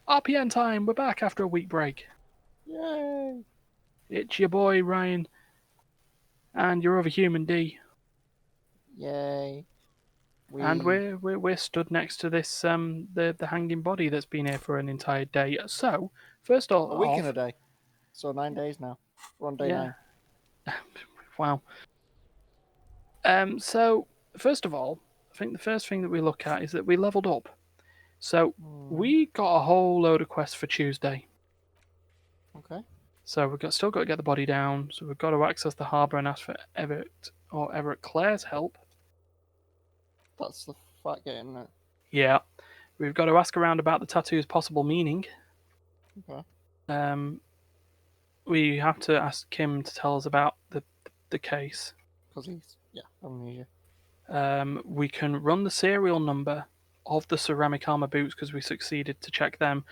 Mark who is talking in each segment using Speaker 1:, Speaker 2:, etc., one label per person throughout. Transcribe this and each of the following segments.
Speaker 1: RPN time, we're back after a week break.
Speaker 2: Yay!
Speaker 1: It's your boy Ryan and your other human D.
Speaker 2: Yay!
Speaker 1: And
Speaker 2: We
Speaker 1: we're stood next to this the hanging body that's been here for an entire day. So, first
Speaker 2: a week and a
Speaker 1: off,
Speaker 2: day, so 9 days now. We're on day
Speaker 1: yeah,
Speaker 2: 9.
Speaker 1: wow. So first of all, I think the first thing that we look at is that we leveled up. So
Speaker 2: Hmm.
Speaker 1: we got a whole load of quests for Tuesday.
Speaker 2: Okay,
Speaker 1: So still got to get the body down. So we've got to access the harbour and ask for Everett Clare's help.
Speaker 2: that's the fat getting it.
Speaker 1: Yeah, we've got to ask around about the tattoo's possible meaning.
Speaker 2: Okay,
Speaker 1: Um, we have to ask Kim to tell us about the case.
Speaker 2: because he's amnesia.
Speaker 1: We can run the serial number of the ceramic armor boots because we succeeded to check them,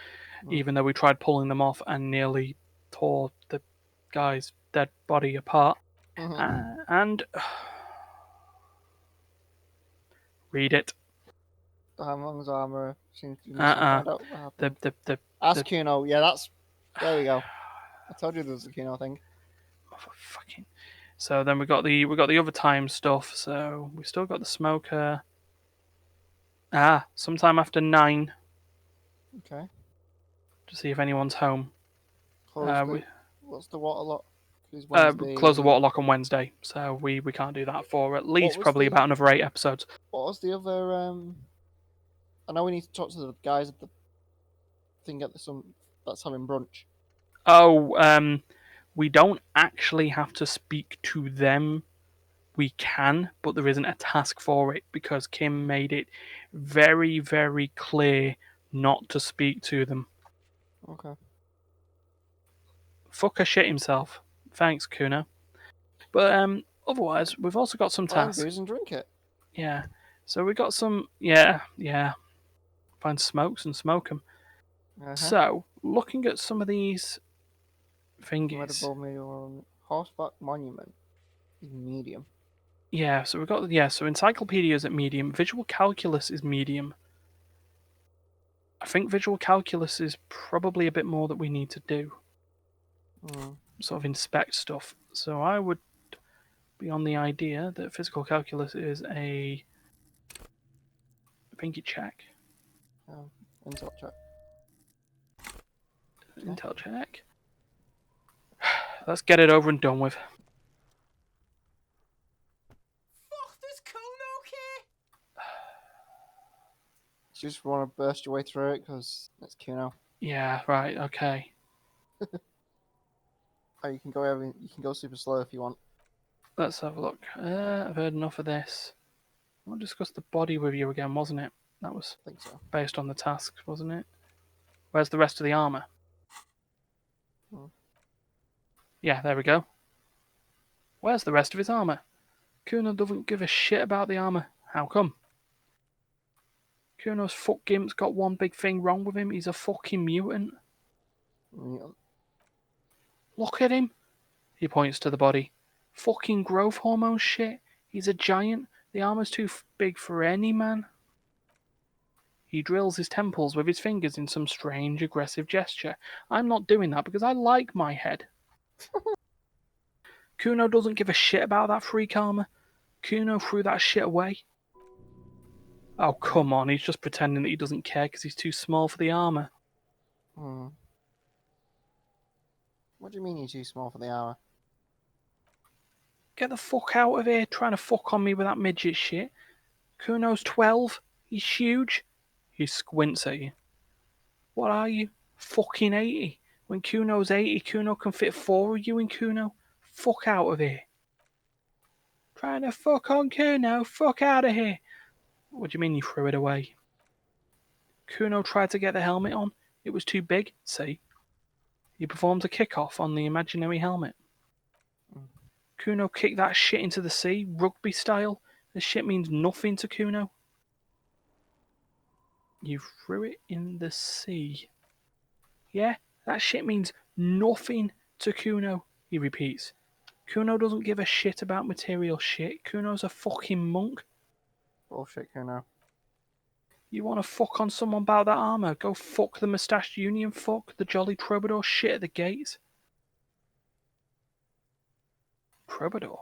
Speaker 2: Mm.
Speaker 1: even though we tried pulling them off and nearly tore the guy's dead body apart.
Speaker 2: Mm-hmm.
Speaker 1: And read it.
Speaker 2: Diamond's armor seems to be
Speaker 1: Uh
Speaker 2: missing.
Speaker 1: uh
Speaker 2: Find out what
Speaker 1: The
Speaker 2: happened.
Speaker 1: the the
Speaker 2: Ask
Speaker 1: the
Speaker 2: Kuno. Yeah, that's there we go. I told you there was a Kuno thing.
Speaker 1: fucking. So then we got the other time stuff. So we still got the smoker. Sometime after 9
Speaker 2: Okay,
Speaker 1: to see if anyone's home.
Speaker 2: close
Speaker 1: We
Speaker 2: the. What's the water lock? Because
Speaker 1: close the
Speaker 2: Wednesday.
Speaker 1: water lock on Wednesday, so we can't do that for at
Speaker 2: What
Speaker 1: least
Speaker 2: was
Speaker 1: probably
Speaker 2: the?
Speaker 1: about another 8 episodes.
Speaker 2: What was the other? I know we need to talk to the guys at the thing at the some that's having brunch.
Speaker 1: Oh, we don't actually have to speak to them. We can, but there isn't a task for it because Kim made it very, very clear not to speak to them.
Speaker 2: Okay.
Speaker 1: Fucker shit himself. Thanks, Kuna. But otherwise, we've also got some
Speaker 2: Find
Speaker 1: tasks.
Speaker 2: booze and drink it.
Speaker 1: Yeah. So we got some. Yeah. Find smokes and smoke them.
Speaker 2: Uh huh.
Speaker 1: So looking at some of these thingies.
Speaker 2: Formidable medium horseback monument is medium.
Speaker 1: Yeah, so we've got so encyclopedia is at medium, visual calculus is medium. I think visual calculus is probably a bit more that we need to do.
Speaker 2: Mm.
Speaker 1: Sort of inspect stuff. So I would be on the idea that physical calculus is a thingy check.
Speaker 2: Um, Intel check. Okay.
Speaker 1: Intel check. Let's get it over and done with.
Speaker 3: Fuck this Kuno kid!
Speaker 2: You just want to burst your way through it because it's Kuno.
Speaker 1: Yeah, right, okay.
Speaker 2: Oh, you can go super slow if you want.
Speaker 1: Let's have a look. I've heard enough of this. I'll discuss the body with you again, wasn't it? That was
Speaker 2: I think so.
Speaker 1: based on the tasks, wasn't it? Where's the rest of the armour?
Speaker 2: Hmm.
Speaker 1: Yeah, there we go. Where's the rest of his armour? Kuno doesn't give a shit about the armour. How come? Kuno's fuck gimp's got one big thing wrong with him. He's a fucking mutant.
Speaker 2: Yeah.
Speaker 1: Look at him. He points to the body. Fucking growth hormone shit. He's a giant. The armour's too big for any man. He drills his temples with his fingers in some strange aggressive gesture. I'm not doing that because I like my head. Kuno doesn't give a shit about that freak armour. Kuno threw that shit away. Oh, come on, he's just pretending that he doesn't care because he's too small for the armour.
Speaker 2: Hmm. What do you mean you're too small for the hour?
Speaker 1: Get the fuck out of here trying to fuck on me with that midget shit. Kuno's 12. He's huge. He squints at you. What are you? Fucking 80. When Kuno's 80, Kuno can fit 4 of you in Kuno. Fuck out of here. Trying to fuck on Kuno. Fuck out of here. What do you mean you threw it away? Kuno tried to get the helmet on. It was too big. See? He performs a kick-off on the imaginary helmet.
Speaker 2: Mm.
Speaker 1: Kuno kicked that shit into the sea, rugby style. This shit means nothing to Kuno. You threw it in the sea. Yeah, that shit means nothing to Kuno, he repeats. Kuno doesn't give a shit about material shit. Kuno's a fucking monk.
Speaker 2: Bullshit, Kuno.
Speaker 1: You want to fuck on someone about that armor? Go fuck the mustached union fuck, the jolly troubadour shit at the gates. Troubadour?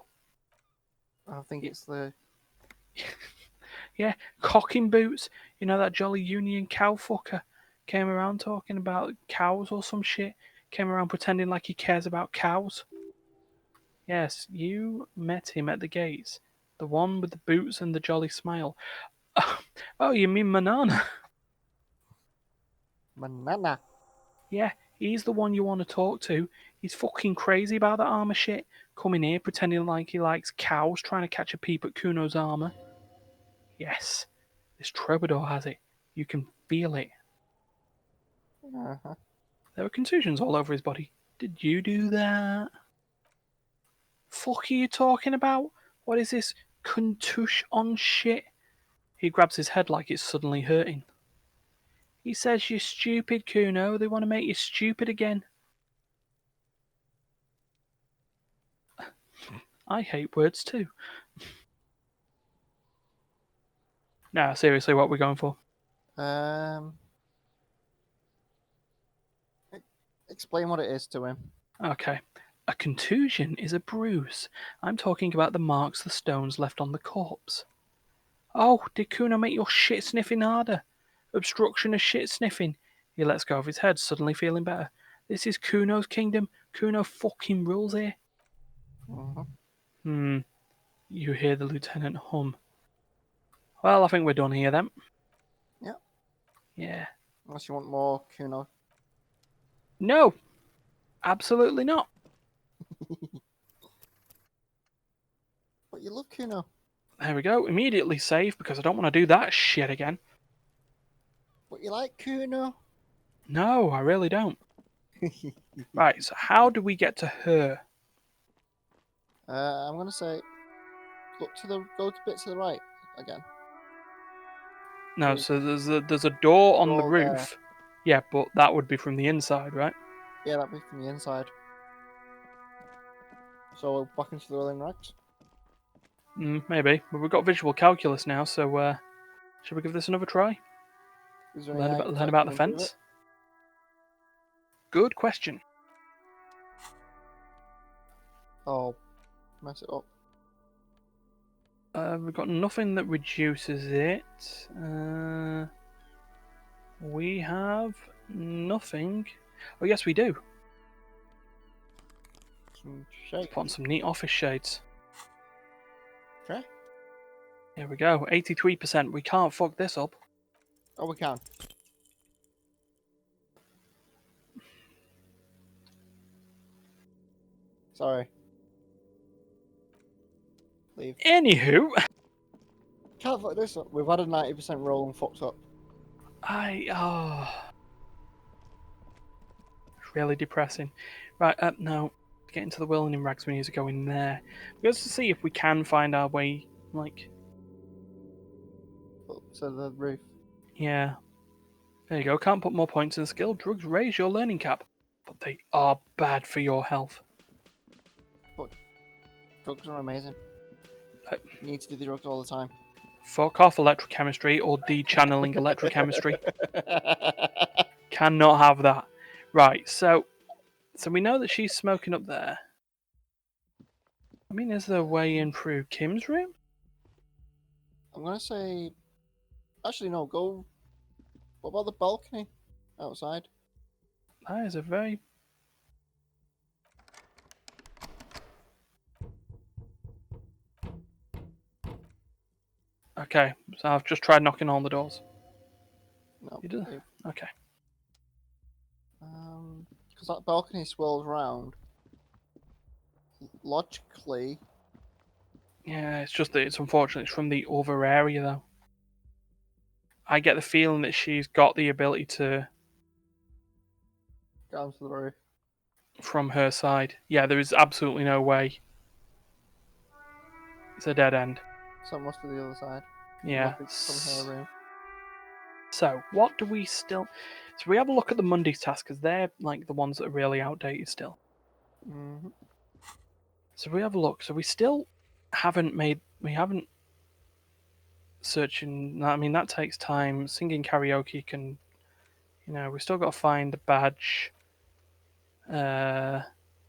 Speaker 2: I think it's the.
Speaker 1: Yeah, cocking boots. You know that jolly union cow fucker came around talking about cows or some shit. Came around pretending like he cares about cows. Yes, you met him at the gates. The one with the boots and the jolly smile. Oh, you mean Manana?
Speaker 2: Banana.
Speaker 1: Yeah, he's the one you want to talk to. He's fucking crazy about that armor shit. Coming here pretending like he likes cows, trying to catch a peep at Kuno's armor. Yes, this troubadour has it. You can feel it.
Speaker 2: Uh-huh.
Speaker 1: There were contusions all over his body. Did you do that? Fuck are you talking about? What is this contush on shit? He grabs his head like it's suddenly hurting. He says you're stupid, Kuno. They want to make you stupid again. I hate words too. Nah, seriously, what we're going for?
Speaker 2: Um. Explain what it is to him.
Speaker 1: Okay. A contusion is a bruise. I'm talking about the marks the stones left on the corpse. Oh, did Kuno make your shit sniffing harder? Obstruction of shit sniffing. He lets go of his head, suddenly feeling better. This is Kuno's kingdom. Kuno fucking rules here.
Speaker 2: Mm-hmm.
Speaker 1: You hear the lieutenant hum. Well, I think we're done here then.
Speaker 2: Yeah.
Speaker 1: Yeah.
Speaker 2: Unless you want more Kuno.
Speaker 1: No, absolutely not.
Speaker 2: But you love Kuno.
Speaker 1: There we go. Immediately save because I don't want to do that shit again.
Speaker 2: But you like Kuno.
Speaker 1: No, I really don't. Right, so how do we get to her?
Speaker 2: I'm gonna say, go a bit to the right again.
Speaker 1: No, so there's a door on the
Speaker 2: Door there.
Speaker 1: roof. Yeah, but that would be from the inside, right?
Speaker 2: Yeah, that'd be from the inside. So back into the rolling racks.
Speaker 1: Maybe, but we've got visual calculus now, so should we give this another try?
Speaker 2: Is there any
Speaker 1: Learn
Speaker 2: items
Speaker 1: about
Speaker 2: that
Speaker 1: the
Speaker 2: can improve
Speaker 1: fence. Good question.
Speaker 2: it? Oh, mess it up.
Speaker 1: We've got nothing that reduces it. We have nothing. Oh, yes, we do.
Speaker 2: Some shake.
Speaker 1: Put on some neat office shades.
Speaker 2: Okay.
Speaker 1: Here we go. 83%. We can't fuck this up.
Speaker 2: Oh, we can. Sorry. Leave.
Speaker 1: Anywho,
Speaker 2: Can't fuck this up. We've had a 90% roll and fucked up.
Speaker 1: It's really depressing. Right, no. To get into the whirling rags, we need to go in there. We have to see if we can find our way, like,
Speaker 2: Up to the roof.
Speaker 1: yeah. There you go. Can't put more points in skill. Drugs raise your learning cap, but they are bad for your health.
Speaker 2: Drugs are amazing.
Speaker 1: Uh,
Speaker 2: You need to do the drugs all the time.
Speaker 1: Fuck off electrochemistry or de-channeling electrochemistry. Cannot have that. Right, so we know that she's smoking up there. I mean, is there a way in through Kim's room?
Speaker 2: I'm gonna say. Actually, no. Go. What about the balcony outside?
Speaker 1: That is a very... Okay, so I've just tried knocking on the doors.
Speaker 2: No.
Speaker 1: You do?
Speaker 2: leave.
Speaker 1: Okay.
Speaker 2: Because that balcony swirls round. Logically,
Speaker 1: Yeah, it's just that it's unfortunate it's from the other area, though. I get the feeling that she's got the ability to...
Speaker 2: down to the roof.
Speaker 1: from her side. Yeah, there is absolutely no way. It's a dead end.
Speaker 2: So it must be the other side.
Speaker 1: Yeah.
Speaker 2: It must be from her room.
Speaker 1: So, what do we still... So we have a look at the Monday's tasks, because they're like the ones that are really outdated still.
Speaker 2: Mm-hmm.
Speaker 1: So we have a look. So we still haven't made... We haven't searching. I mean, that takes time. Singing karaoke can, we still got to find the badge. We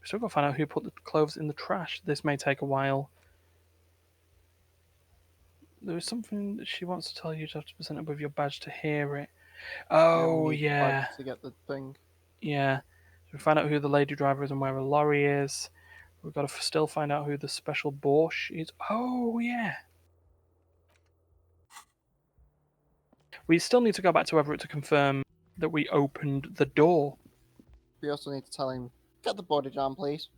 Speaker 1: still got to find out who put the clothes in the trash. This may take a while. There is something that she wants to tell you. You have to present it with your badge to hear it.
Speaker 2: Yeah, we
Speaker 1: Oh,
Speaker 2: need the
Speaker 1: yeah.
Speaker 2: badge to get the thing.
Speaker 1: Yeah. So we find out who the lady driver is and where a lorry is. We've got to still find out who the special Borscht is. Oh, yeah. We still need to go back to Everett to confirm that we opened the door.
Speaker 2: We also need to tell him, get the body down, please.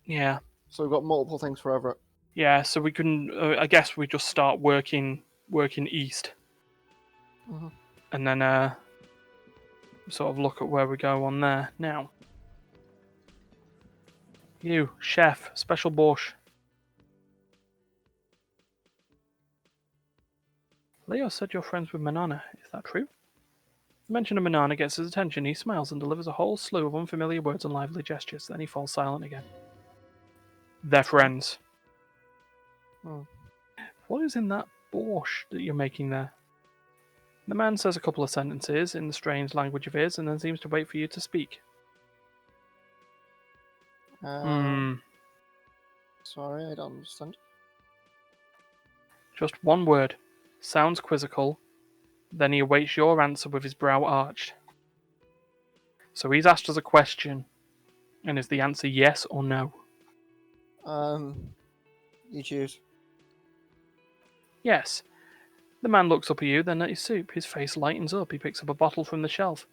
Speaker 1: Yeah.
Speaker 2: So we've got multiple things for Everett.
Speaker 1: Yeah, so we can. I guess we just start working east,
Speaker 2: Mhm.
Speaker 1: and then sort of look at where we go on there. Now, you chef, special Borscht. Leo said you're friends with Manana. Is that true? The mention of Manana gets his attention. He smiles and delivers a whole slew of unfamiliar words and lively gestures. Then he falls silent again. They're friends.
Speaker 2: Hmm.
Speaker 1: What is in that borscht that you're making there? The man says a couple of sentences in the strange language of his, and then seems to wait for you to speak.
Speaker 2: Sorry, I don't understand.
Speaker 1: Just one word. Sounds quizzical. Then he awaits your answer with his brow arched. So he's asked us a question, and is the answer yes or no?
Speaker 2: You choose.
Speaker 1: Yes. The man looks up at you, then at his soup. His face lightens up. He picks up a bottle from the shelf.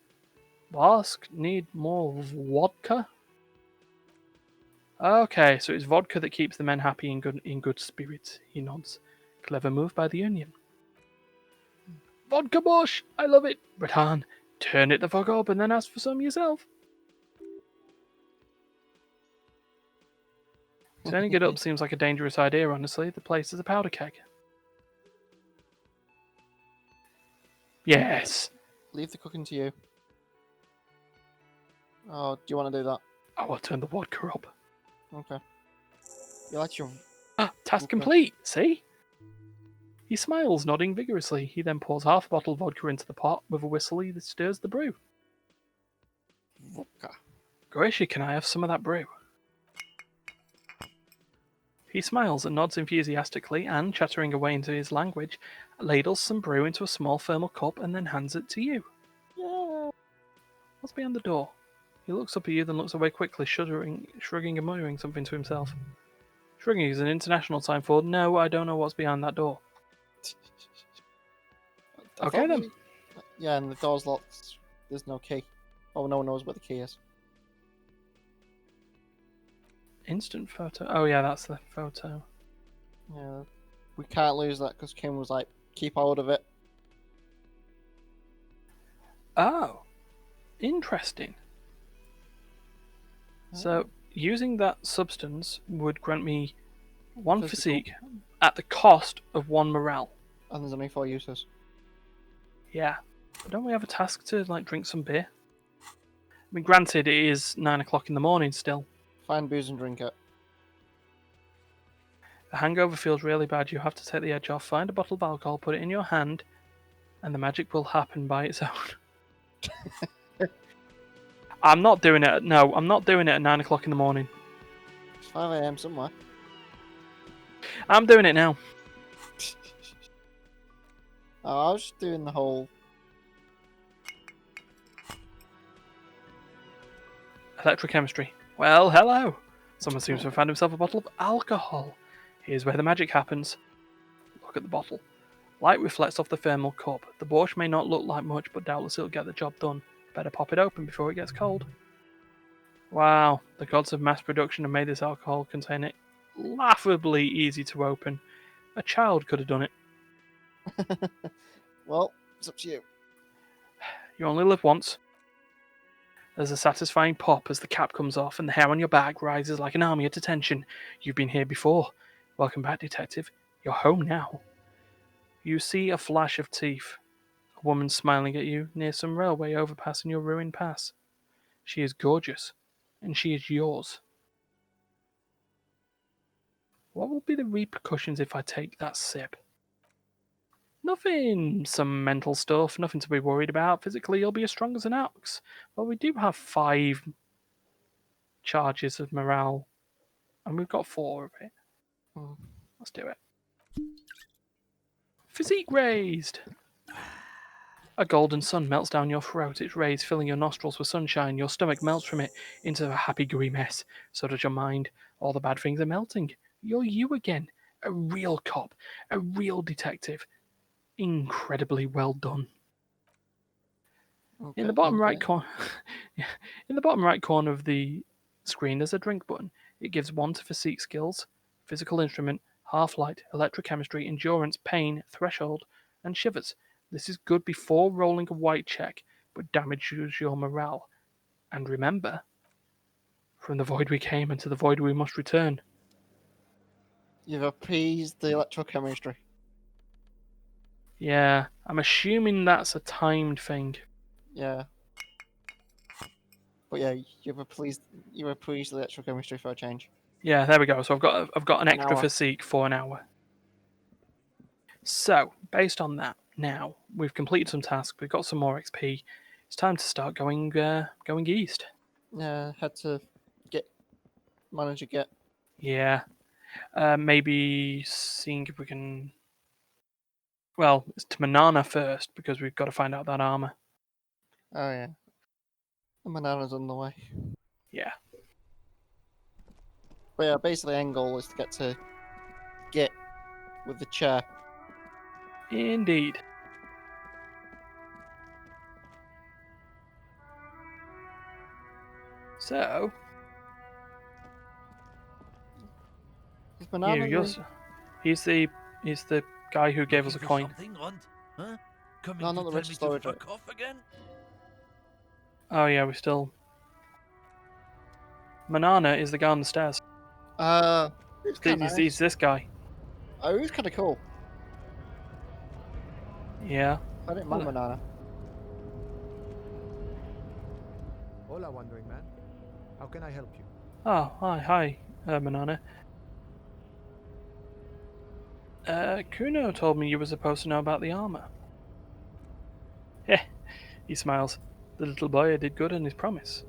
Speaker 1: Bask, need more vodka? Okay, so it's vodka that keeps the men happy and in good spirits. He nods. Clever move by the onion. Vodka bosh! I love it! Breton, turn it the fuck up and then ask for some yourself. Turning it up seems like a dangerous idea, honestly. The place is a powder keg. Yes!
Speaker 2: Leave the cooking to you. Oh, do you want to do that?
Speaker 1: I will turn the vodka up.
Speaker 2: Okay. You like your...
Speaker 1: Task
Speaker 2: Okay.
Speaker 1: complete, see? He smiles, nodding vigorously. He then pours half a bottle of vodka into the pot. With a whistle, he stirs the brew.
Speaker 2: Vodka.
Speaker 1: Gracie, can I have some of that brew? He smiles and nods enthusiastically and, chattering away into his language, ladles some brew into a small thermal cup and then hands it to you.
Speaker 2: Yeah.
Speaker 1: What's behind the door? He looks up at you, then looks away quickly, shuddering, shrugging and muttering something to himself. Shrugging is an international sign for, no, I don't know what's behind that door.
Speaker 2: I
Speaker 1: Okay
Speaker 2: thought
Speaker 1: then.
Speaker 2: maybe- Yeah, and the door's locked. There's no key. Oh, no one knows where the key is.
Speaker 1: Instant photo. Oh yeah, that's the photo.
Speaker 2: Yeah. We can't lose that because Kim was like, keep hold of it.
Speaker 1: Oh, interesting. So, using that substance would grant me one
Speaker 2: Physical.
Speaker 1: physique at the cost of one morale.
Speaker 2: And there's only 4 uses.
Speaker 1: Yeah. But don't we have a task to, drink some beer? I mean, granted, it is 9 o'clock in the morning still.
Speaker 2: Find booze and drink it.
Speaker 1: The hangover feels really bad. You have to take the edge off. Find a bottle of alcohol, put it in your hand, and the magic will happen by its own. I'm not doing it. No, I'm not doing it at 9 o'clock in the morning.
Speaker 2: It's 5 a.m. somewhere.
Speaker 1: I'm doing it now.
Speaker 2: Oh, I was just doing the whole...
Speaker 1: Electrochemistry. Well, hello. Someone seems to have found himself a bottle of alcohol. Here's where the magic happens. Look at the bottle. Light reflects off the thermal cup. The borscht may not look like much, but doubtless it'll get the job done. Better pop it open before it gets cold. Wow, the gods of mass production have made this alcohol container laughably easy to open. A child could have done it.
Speaker 2: Well, it's up to you.
Speaker 1: You only live once. There's a satisfying pop as the cap comes off and the hair on your back rises like an army at attention. You've been here before. Welcome back, detective. You're home now. You see a flash of teeth. A woman smiling at you near some railway overpass in your ruined pass. She is gorgeous, and she is yours. What will be the repercussions if I take that sip? Nothing, some mental stuff, nothing to be worried about. Physically, you'll be as strong as an ox. Well, we do have 5 charges of morale, and we've got 4 of it.
Speaker 2: Mm.
Speaker 1: Let's do it. Physique raised! A golden sun melts down your throat, its rays filling your nostrils with sunshine. Your stomach melts from it into a happy gooey mess. So does your mind. All the bad things are melting. You're you again. A real cop. A real detective. Incredibly well done. In
Speaker 2: Okay,
Speaker 1: the bottom
Speaker 2: thank
Speaker 1: right
Speaker 2: you.
Speaker 1: corner, in the bottom right corner of the screen, there's a drink button. It gives 1 to physique skills, physical instrument, half light, electrochemistry, endurance, pain, threshold, and shivers. This is good before rolling a white check, but damages your morale. And remember, from the void we came and to the void we must return.
Speaker 2: You've appeased the electrochemistry.
Speaker 1: Yeah, I'm assuming that's a timed thing.
Speaker 2: Yeah. But yeah, you've appeased the electrochemistry for a change.
Speaker 1: Yeah, there we go. So I've got an
Speaker 2: An
Speaker 1: extra
Speaker 2: hour.
Speaker 1: physique for an hour. So, based on that, now we've completed some tasks, we've got some more XP. It's time to start going east.
Speaker 2: Yeah, had to manage to get.
Speaker 1: Yeah, maybe seeing if we can. Well, it's to Manana first because we've got to find out that armor.
Speaker 2: Oh yeah, the banana's on the way.
Speaker 1: Yeah,
Speaker 2: But yeah, basically, end goal is to get with the chair.
Speaker 1: indeed. So,
Speaker 2: Is banana
Speaker 1: he's the guy who gave us a
Speaker 3: Looking for
Speaker 1: coin.
Speaker 3: something, Hunt? Huh? Coming
Speaker 2: No,
Speaker 3: to
Speaker 2: not the
Speaker 3: tell
Speaker 2: rich
Speaker 3: me to
Speaker 2: storage.
Speaker 3: fuck off again?
Speaker 1: Oh yeah, we still. Manana is the guy on the stairs.
Speaker 2: It's kind of
Speaker 1: He's
Speaker 2: nice.
Speaker 1: this guy.
Speaker 2: Oh, it's kind of cool.
Speaker 1: Yeah.
Speaker 2: I didn't mind banana.
Speaker 4: Hola, Wandering Man. How can I help you?
Speaker 1: Oh, hi, Manana. Kuno told me you were supposed to know about the armor. Heh, he smiles. The little boy did good on his promise.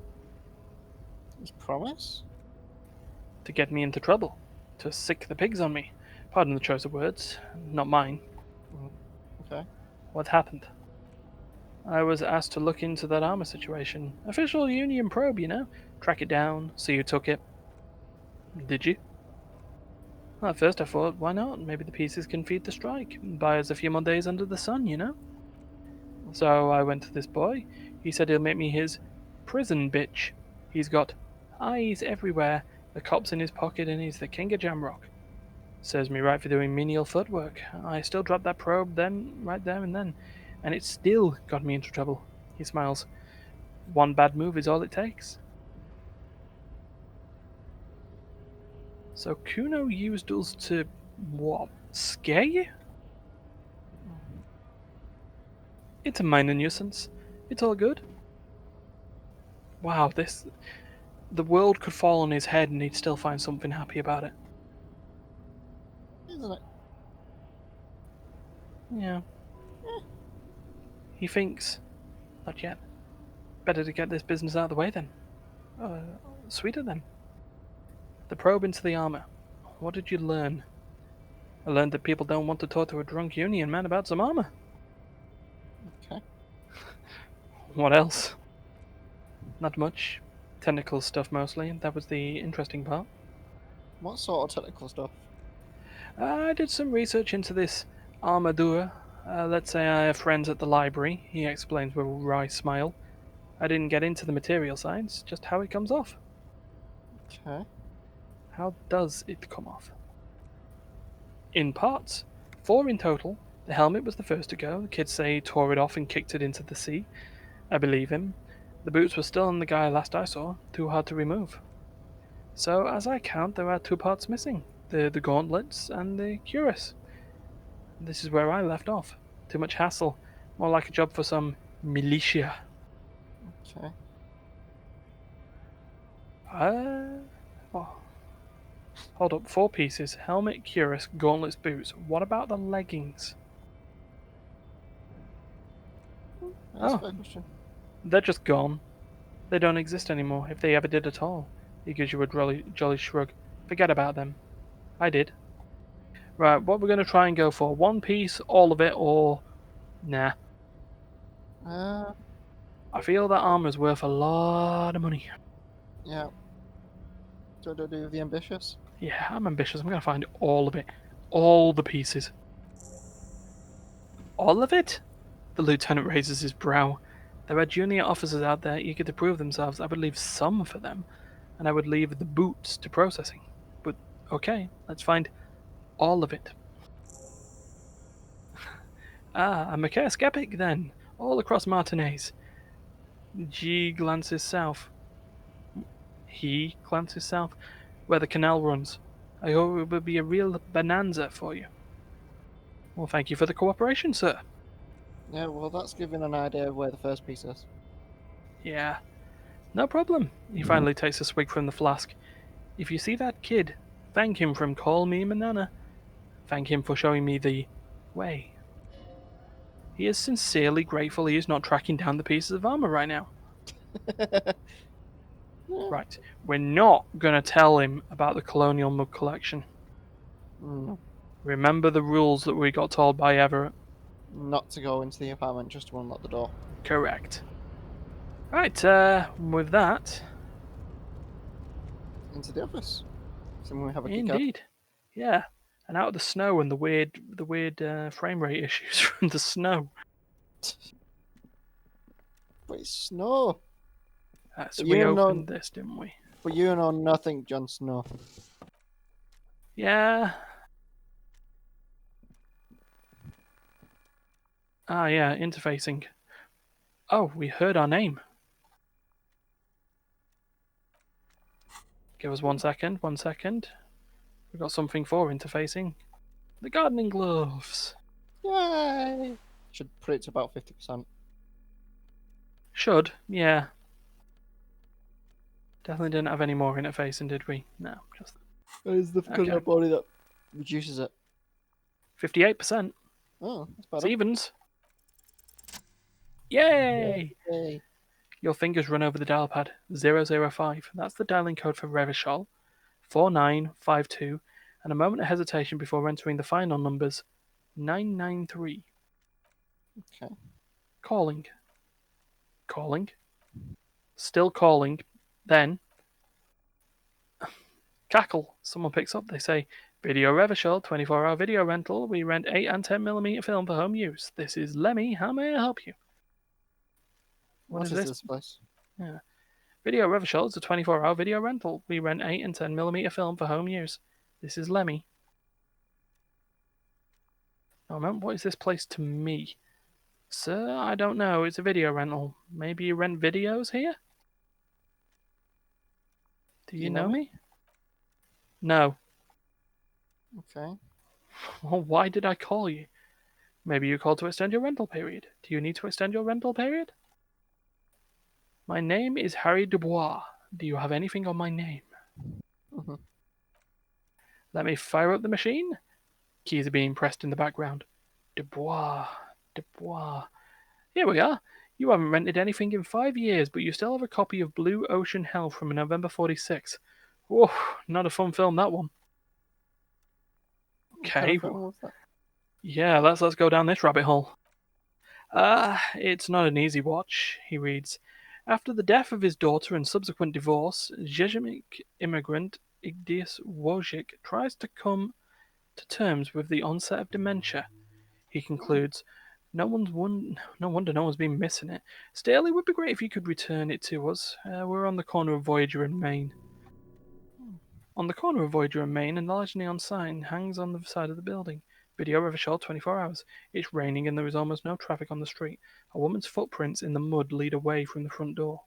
Speaker 2: His promise?
Speaker 1: To get me into trouble. To sick the pigs on me. Pardon the choice of words, not mine.
Speaker 2: Okay.
Speaker 1: What happened? I was asked to look into that armor situation. Official Union probe, you know. Track it down, see who took it. Did you? Well, at first I thought, why not? Maybe the pieces can feed the strike. Buy us a few more days under the sun, you know? So I went to this boy. He said he'll make me his prison bitch. He's got eyes everywhere, the cops in his pocket, and he's the king of Jamrock. Serves me right for doing menial footwork. I still dropped that probe then, right there and then, and it still got me into trouble. He smiles. One bad move is all it takes. So Kuno used us to, what, scare you? It's a minor nuisance. It's all good. Wow, the world could fall on his head and he'd still find something happy about it.
Speaker 2: Isn't it?
Speaker 1: Yeah. He thinks, not yet. Better to get this business out of the way then. Sweeter then. The probe into the armor. What did you learn? I learned that people don't want to talk to a drunk Union man about some armor.
Speaker 2: Okay.
Speaker 1: What else? Not much. Technical stuff mostly. That was the interesting part.
Speaker 2: What sort of technical stuff?
Speaker 1: I did some research into this armadura. Let's say I have friends at the library, he explains with a wry smile. I didn't get into the material science, just how it comes off.
Speaker 2: Okay.
Speaker 1: How does it come off? In parts. 4 in total. The helmet was the first to go. The kids say he tore it off and kicked it into the sea. I believe him. The boots were still on the guy last I saw, too hard to remove. So, as I count, there are 2 parts missing. The gauntlets and the cuirass. This is where I left off. Too much hassle. More like a job for some militia.
Speaker 2: Okay.
Speaker 1: Oh. Hold up, 4 pieces. Helmet, cuirass, gauntlets, boots. What about the leggings?
Speaker 2: That's a
Speaker 1: Oh,
Speaker 2: fair question.
Speaker 1: they're just gone. They don't exist anymore, if they ever did at all. He gives you a jolly shrug. Forget about them. I did. Right, what we're going to try and go for? One piece, all of it, or... Nah.
Speaker 2: Uh,
Speaker 1: I feel that armor's worth a lot of money.
Speaker 2: yeah. Do I do the ambitious?
Speaker 1: Yeah, I'm ambitious. I'm going to find all of it. All the pieces. All of it? The lieutenant raises his brow. There are junior officers out there eager to prove themselves. I would leave some for them, and I would leave the boots to processing. But okay, let's find all of it. Ah, a Macaire skeptic then, all across Martinez. G glances south. He glances south, where the canal runs. I hope it will be a real bonanza for you. Well, thank you for the cooperation, sir.
Speaker 2: Yeah, well, that's giving an idea of where the first piece is.
Speaker 1: Yeah, no problem. He finally takes a swig from the flask. If you see that kid, thank him from Call Me Manana. Thank him for showing me the way. He is sincerely grateful he is not tracking down the pieces of armor right now.
Speaker 2: Yeah.
Speaker 1: Right, we're not going to tell him about the Colonial Mug Collection.
Speaker 2: Mm,
Speaker 1: Remember the rules that we got told by Everett?
Speaker 2: not to go into the apartment, just to unlock the door.
Speaker 1: Correct. Right, with that,
Speaker 2: Into the office. So we have a key card.
Speaker 1: indeed. Yeah, and out of the snow and the weird frame rate issues from the snow.
Speaker 2: But it's Snow.
Speaker 1: So
Speaker 2: But
Speaker 1: we
Speaker 2: you know,
Speaker 1: opened this, didn't we?
Speaker 2: but you know nothing, Jon Snow.
Speaker 1: Yeah. Ah, yeah, interfacing. Oh, we heard our name. Give us 1 second, 1 second. We've got something for interfacing. The gardening gloves.
Speaker 2: Yay! Should put it to about 50%.
Speaker 1: Should, yeah. Definitely didn't have any more interfacing, did we? No, just
Speaker 2: Where's the
Speaker 1: Okay.
Speaker 2: colour body that reduces it?
Speaker 1: 58%.
Speaker 2: Oh, that's
Speaker 1: It's
Speaker 2: better.
Speaker 1: evens. Yay!
Speaker 2: Yay.
Speaker 1: Your fingers run over the dial pad. 005. That's the dialing code for Revachol. 4952. And a moment of hesitation before entering the final numbers. 993.
Speaker 2: Okay.
Speaker 1: Calling. Calling. Still calling. Then. Cackle. Someone picks up. They say, Video Revachol, 24-hour video rental. We rent 8 and 10mm film for home use. This is Lemmy. How may I help you?
Speaker 2: What is this place?
Speaker 1: Yeah. Video Revachol is a 24-hour video rental. We rent 8 and 10mm film for home use. This is Lemmy. Now, what is this place to me? Sir, I don't know. It's a video rental. Maybe you rent videos here? Do you know me? No.
Speaker 2: Okay.
Speaker 1: Well, why did I call you? Maybe you called to extend your rental period. Do you need to extend your rental period? My name is Harry Dubois. Do you have anything on my name?
Speaker 2: Mm-hmm.
Speaker 1: Let me fire up the machine. Keys are being pressed in the background. Dubois. Dubois. Here we are. You haven't rented anything in 5 years, but you still have a copy of Blue Ocean Hell from November 46. Whoa, not a fun film, that one.
Speaker 2: What kind
Speaker 1: Okay,
Speaker 2: of film was that?
Speaker 1: yeah, let's go down this rabbit hole. It's not an easy watch, he reads. After the death of his daughter and subsequent divorce, Zhezhemik immigrant Igdius Wojcik tries to come to terms with the onset of dementia. He concludes, no wonder no one's been missing it. Still, it would be great if you could return it to us. We're on the corner of Voyager and Main. On the corner of Voyager and Main, a large neon sign hangs on the side of the building. Video of a short 24 hours. It's raining and there is almost no traffic on the street. A woman's footprints in the mud lead away from the front door.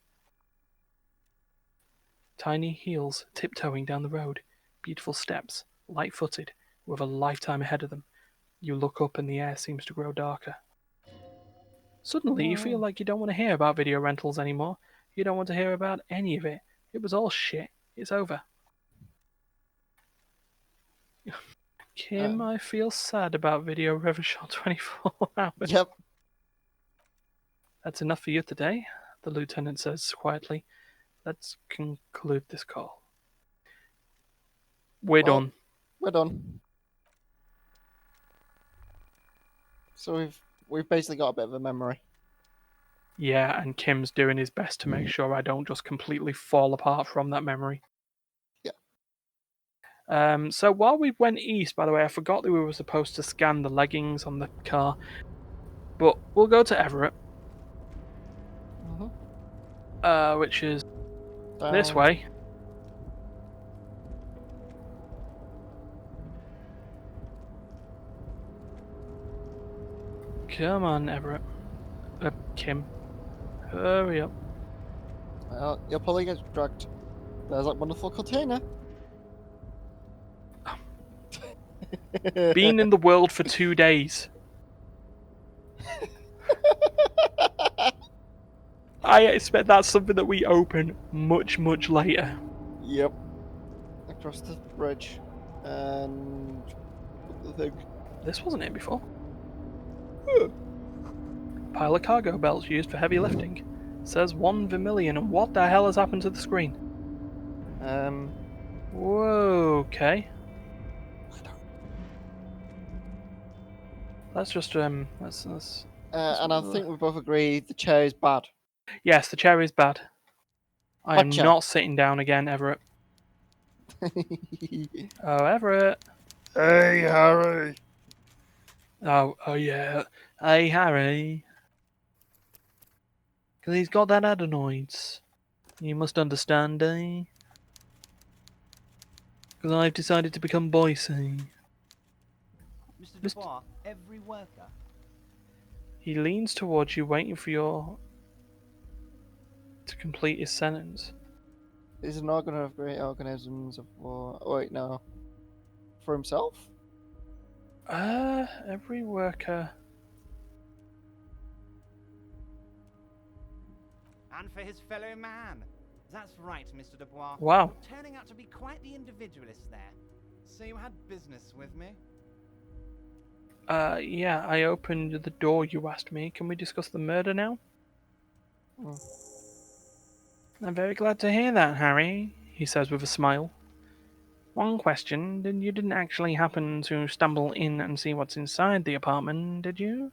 Speaker 1: Tiny heels tiptoeing down the road. Beautiful steps, light-footed, with a lifetime ahead of them. You look up and the air seems to grow darker. Suddenly, you feel like you don't want to hear about video rentals anymore. You don't want to hear about any of it. It was all shit. It's over. Kim, I feel sad about Video Revachol 24 hours.
Speaker 2: Yep.
Speaker 1: That's enough for you today, the lieutenant says quietly. Let's conclude this call. We're
Speaker 2: Well,
Speaker 1: done.
Speaker 2: we're done. So we've basically got a bit of a memory.
Speaker 1: Yeah, and Kim's doing his best to make sure I don't just completely fall apart from that memory.
Speaker 2: Yeah.
Speaker 1: So while we went east, by the way, I forgot that we were supposed to scan the leggings on the car. But we'll go to Everett, which is this
Speaker 2: Down.
Speaker 1: way. Come on, Everett. Kim. Hurry up.
Speaker 2: Well, you'll probably get dragged. There's that wonderful container.
Speaker 1: Been in the world for 2 days. I expect that's something that we open much, much later.
Speaker 2: Yep. Across the bridge. And the thing.
Speaker 1: This wasn't here before. Pile of cargo belts used for heavy lifting. Says 1 vermilion, and what the hell has happened to the screen? Whoa, okay. Let's just let's
Speaker 2: And I think we both agree the chair is bad.
Speaker 1: Yes, the chair is bad. I am
Speaker 2: Hot chair.
Speaker 1: not sitting down again, Everett. Oh, Everett.
Speaker 2: Hey, Harry.
Speaker 1: Oh yeah. Hey, Harry. Because he's got that adenoids. You must understand, eh? Because I've decided to become bossy.
Speaker 5: Mr. Dubois, every worker.
Speaker 1: He leans towards you, waiting for you to complete his sentence.
Speaker 2: Is an organ of great organisms of war. Oh, wait, no. For himself?
Speaker 1: Every worker.
Speaker 5: And for his fellow man. That's right, Mr. Dubois.
Speaker 1: Wow.
Speaker 5: You're turning out to be quite the individualist there. So you had business with me?
Speaker 1: Yeah, I opened the door you asked me. Can we discuss the murder now? I'm very glad to hear that, Harry, he says with a smile. One question, you didn't actually happen to stumble in and see what's inside the apartment, did you?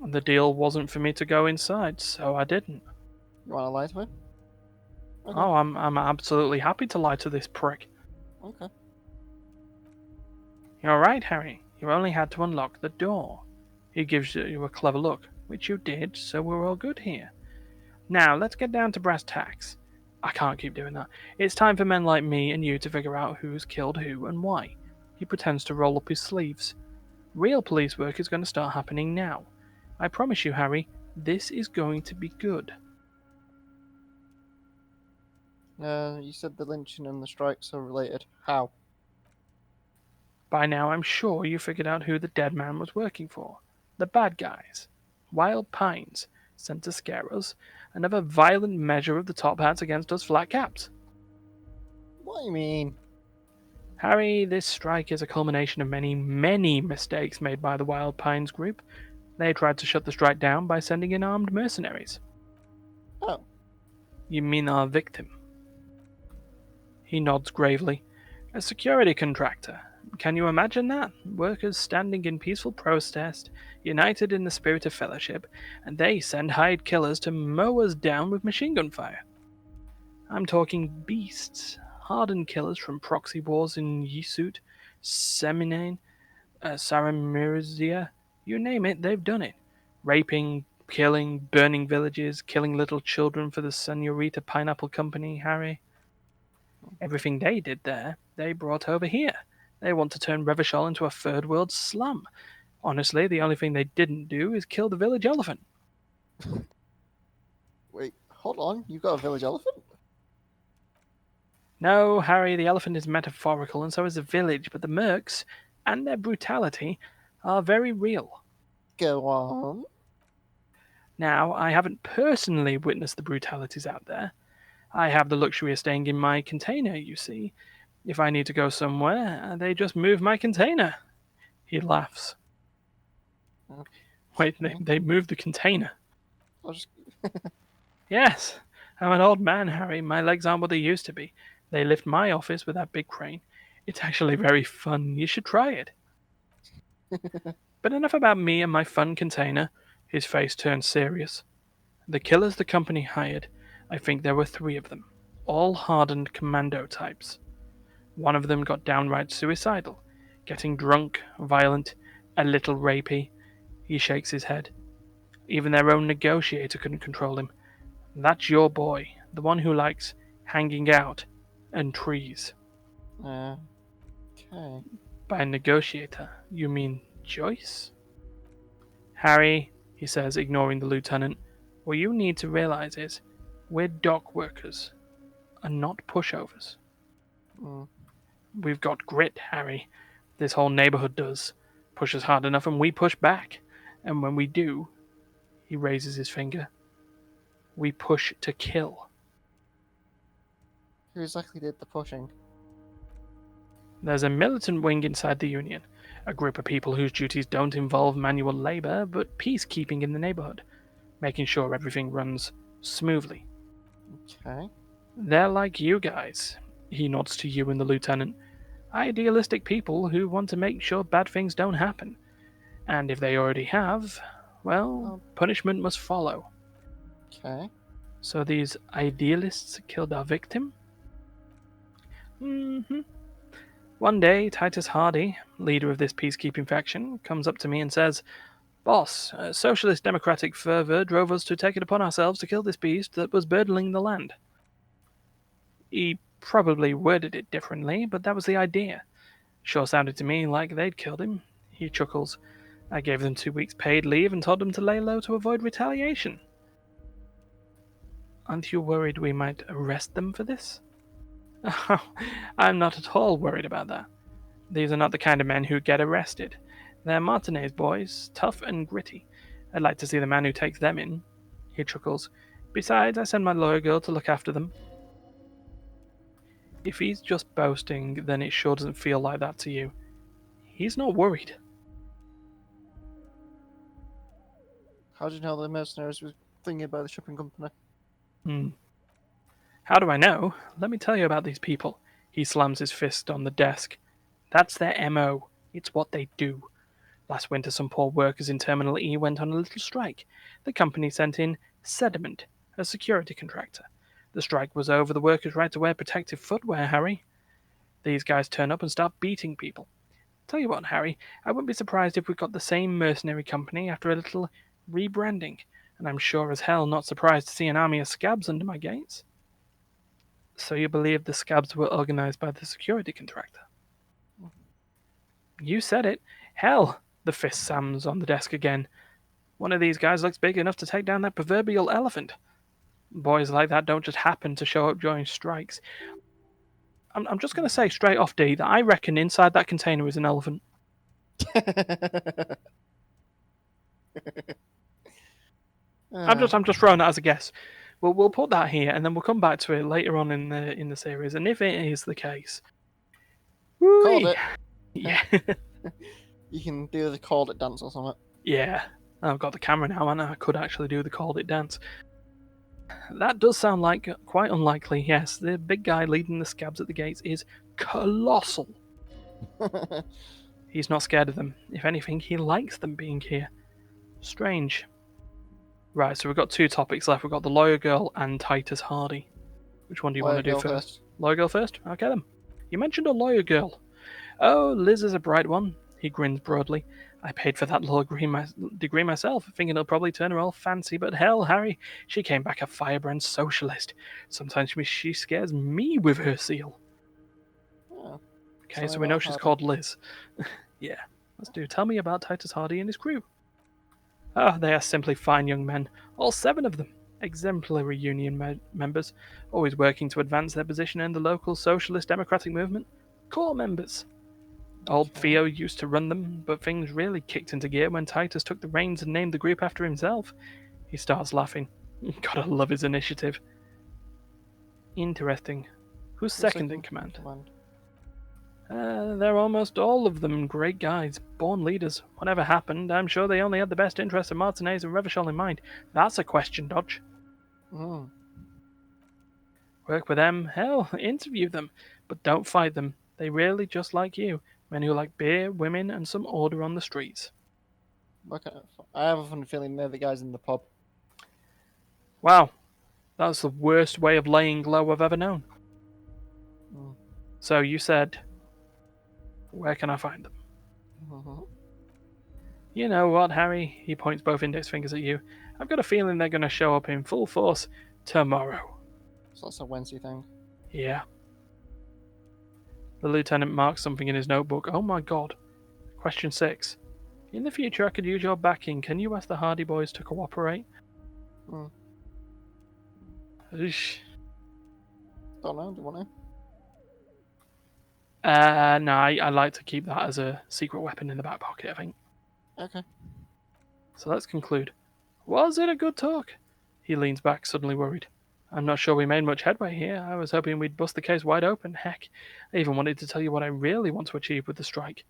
Speaker 1: The deal wasn't for me to go inside, so I didn't.
Speaker 2: You want to lie to him? Okay.
Speaker 1: Oh, I'm absolutely happy to lie to this prick.
Speaker 2: Okay.
Speaker 1: You're right, Harry. You only had to unlock the door. He gives you a clever look, which you did, so we're all good here. Now, let's get down to brass tacks. I can't keep doing that. It's time for men like me and you to figure out who's killed who and why. He pretends to roll up his sleeves. Real police work is going to start happening now. I promise you, Harry, this is going to be good.
Speaker 2: You said the lynching and the strikes are related. How?
Speaker 1: By now, I'm sure you figured out who the dead man was working for. The bad guys. Wild Pines, sent to scare us. Another violent measure of the top hats against us flat caps.
Speaker 2: What do you mean?
Speaker 1: Harry, this strike is a culmination of many, many mistakes made by the Wild Pines group. They tried to shut the strike down by sending in armed mercenaries.
Speaker 2: Oh.
Speaker 1: You mean our victim? He nods gravely. A security contractor. Can you imagine that? Workers standing in peaceful protest, united in the spirit of fellowship, and they send hired killers to mow us down with machine gun fire. I'm talking beasts. Hardened killers from proxy wars in Yisut, Seminane, Saramirzia, you name it, they've done it. Raping, killing, burning villages, killing little children for the Senorita Pineapple Company, Harry. Everything they did there, they brought over here. They want to turn Revachol into a third world slum. Honestly, the only thing they didn't do is kill the village elephant.
Speaker 2: Wait, hold on. You got a village elephant?
Speaker 1: No, Harry, the elephant is metaphorical, and so is the village, but the mercs, and their brutality, are very real.
Speaker 2: Go on.
Speaker 1: Now, I haven't personally witnessed the brutalities out there. I have the luxury of staying in my container, you see. If I need to go somewhere, they just move my container. He laughs. Wait,
Speaker 2: Okay.
Speaker 1: they moved the container.
Speaker 2: I'll just.
Speaker 1: Yes, I'm an old man, Harry. My legs aren't what they used to be. They lift my office with that big crane. It's actually very fun. You should try it. But enough about me and my fun container. His face turned serious. The killers the company hired, I think there were 3 of them, all hardened commando types. One of them got downright suicidal, getting drunk, violent, a little rapey. He shakes his head. Even their own negotiator couldn't control him. That's your boy, the one who likes hanging out and trees.
Speaker 2: Okay.
Speaker 1: By negotiator, you mean Joyce? Harry, he says, ignoring the lieutenant, what you need to realize is we're dock workers and not pushovers.
Speaker 2: Mm.
Speaker 1: We've got grit, Harry. This whole neighborhood does. Push us hard enough and we push back. And when we do, he raises his finger, we push to kill.
Speaker 2: Who exactly did the pushing?
Speaker 1: There's a militant wing inside the Union, a group of people whose duties don't involve manual labor, but peacekeeping in the neighborhood, making sure everything runs smoothly.
Speaker 2: Okay.
Speaker 1: They're like you guys. He nods to you and the lieutenant. Idealistic people who want to make sure bad things don't happen. And if they already have, well, punishment must follow.
Speaker 2: Okay.
Speaker 1: So these idealists killed our victim? One day, Titus Hardy, leader of this peacekeeping faction, comes up to me and says, Boss, socialist democratic fervor drove us to take it upon ourselves to kill this beast that was burdening the land. He probably worded it differently, but that was the idea. Sure sounded to me like they'd killed him. He chuckles. I gave them 2 weeks paid leave and told them to lay low to avoid retaliation. Aren't you worried we might arrest them for this? I'm not at all worried about that. These are not the kind of men who get arrested. They're Martinez boys, tough and gritty. I'd like to see the man who takes them in. He chuckles. Besides, I send my lawyer girl to look after them. If he's just boasting, then it sure doesn't feel like that to you. He's not worried.
Speaker 2: How did you know the mercenaries were thinking by the shipping company?
Speaker 1: How do I know? Let me tell you about these people. He slams his fist on the desk. That's their MO. It's what they do. Last winter, some poor workers in Terminal E went on a little strike. The company sent in Sediment, a security contractor. The strike was over the workers' right to wear protective footwear, Harry. These guys turn up and start beating people. Tell you what, Harry, I wouldn't be surprised if we got the same mercenary company after a little rebranding, and I'm sure as hell not surprised to see an army of scabs under my gates. So you believe the scabs were organized by the security contractor? You said it. Hell, the fist slams on the desk again. One of these guys looks big enough to take down that proverbial elephant. Boys like that don't just happen to show up during strikes. I'm just going to say straight off, D, that I reckon inside that container is an elephant. I'm just throwing that as a guess. We'll put that here, and then we'll come back to it later on in the series. And if it is the case,
Speaker 2: Called it.
Speaker 1: Yeah,
Speaker 2: You can do the called it dance or something.
Speaker 1: yeah. I've got the camera now, and I could actually do the called it dance. That does sound like quite unlikely. Yes, the big guy leading the scabs at the gates is colossal. He's not scared of them. If anything, he likes them being here. Strange. Right, so we've got 2 topics left. We've got the lawyer girl and Titus Hardy. Which one do you want to do first? Lawyer girl first? Okay then. You mentioned a lawyer girl. Oh, Liz is a bright one. He grins broadly. I paid for that law degree myself, thinking it'll probably turn her all fancy, but hell, Harry, she came back a firebrand socialist. Sometimes she scares me with her seal.
Speaker 2: Oh,
Speaker 1: okay, so we know she's called Liz. Yeah, let's do. Tell me about Titus Hardy and his crew. Oh, they are simply fine young men, all 7 of them. Exemplary union members, always working to advance their position in the local socialist democratic movement. Core members. Old Theo used to run them, but things really kicked into gear when Titus took the reins and named the group after himself. He starts laughing. Gotta love his initiative. Interesting. Who's second in command? They're almost all of them great guys, born leaders. Whatever happened, I'm sure they only had the best interests of Martinez and Revachol in mind. That's a question, Dodge.
Speaker 2: Mm.
Speaker 1: Work with them, hell, interview them, but don't fight them. They really just like you, men who like beer, women, and some order on the streets.
Speaker 2: Okay. I have a funny feeling they're the guys in the pub.
Speaker 1: Wow, that's the worst way of laying low I've ever known.
Speaker 2: Mm.
Speaker 1: So you said, where can I find them?
Speaker 2: Mhm.
Speaker 1: You know what, Harry? He points both index fingers at you. I've got a feeling they're going to show up in full force tomorrow.
Speaker 2: So that's a Wednesday thing.
Speaker 1: Yeah. The lieutenant marks something in his notebook. Oh my god. Question 6. In the future, I could use your backing. Can you ask the Hardy Boys to cooperate?
Speaker 2: Mm.
Speaker 1: Oosh.
Speaker 2: Don't know. Do you want to?
Speaker 1: No, I like to keep that as a secret weapon in the back pocket, I think.
Speaker 2: Okay.
Speaker 1: So let's conclude. Was it a good talk? He leans back, suddenly worried. I'm not sure we made much headway here. I was hoping we'd bust the case wide open. Heck, I even wanted to tell you what I really want to achieve with the strike.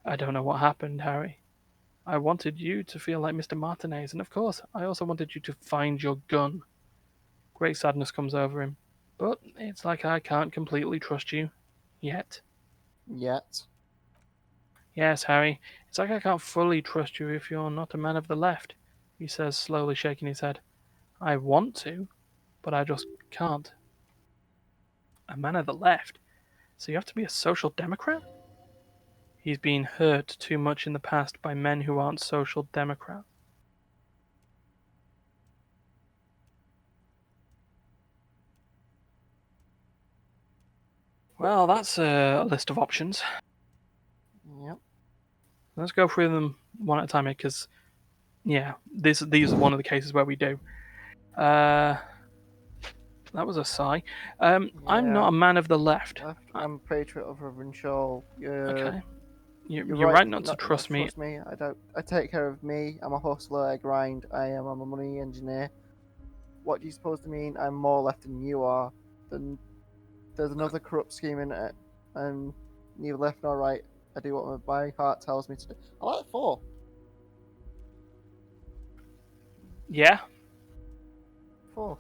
Speaker 1: I don't know what happened, Harry. I wanted you to feel like Mr. Martinez, and of course, I also wanted you to find your gun. Great sadness comes over him. But it's like I can't completely trust you. Yet.
Speaker 2: Yet.
Speaker 1: Yes, Harry, it's like I can't fully trust you if you're not a man of the left, he says, slowly shaking his head. I want to, but I just can't. A man of the left? So you have to be a social democrat? He's been hurt too much in the past by men who aren't social democrats. Well, that's a list of options.
Speaker 2: Yep.
Speaker 1: Let's go through them one at a time, because, yeah, these are one of the cases where we do. That was a sigh. I'm not a man of the left.
Speaker 2: I'm a patriot of Revachol.
Speaker 1: Okay.
Speaker 2: You're
Speaker 1: You're right not to trust me.
Speaker 2: Trust me. I don't. I take care of me. I'm a hustler. I grind. I'm a money engineer. What do you suppose to mean? I'm more left than you are. Then there's another corrupt scheme in it, and neither left nor right. I do what my heart tells me to do. I like 4.
Speaker 1: Yeah?
Speaker 2: 4.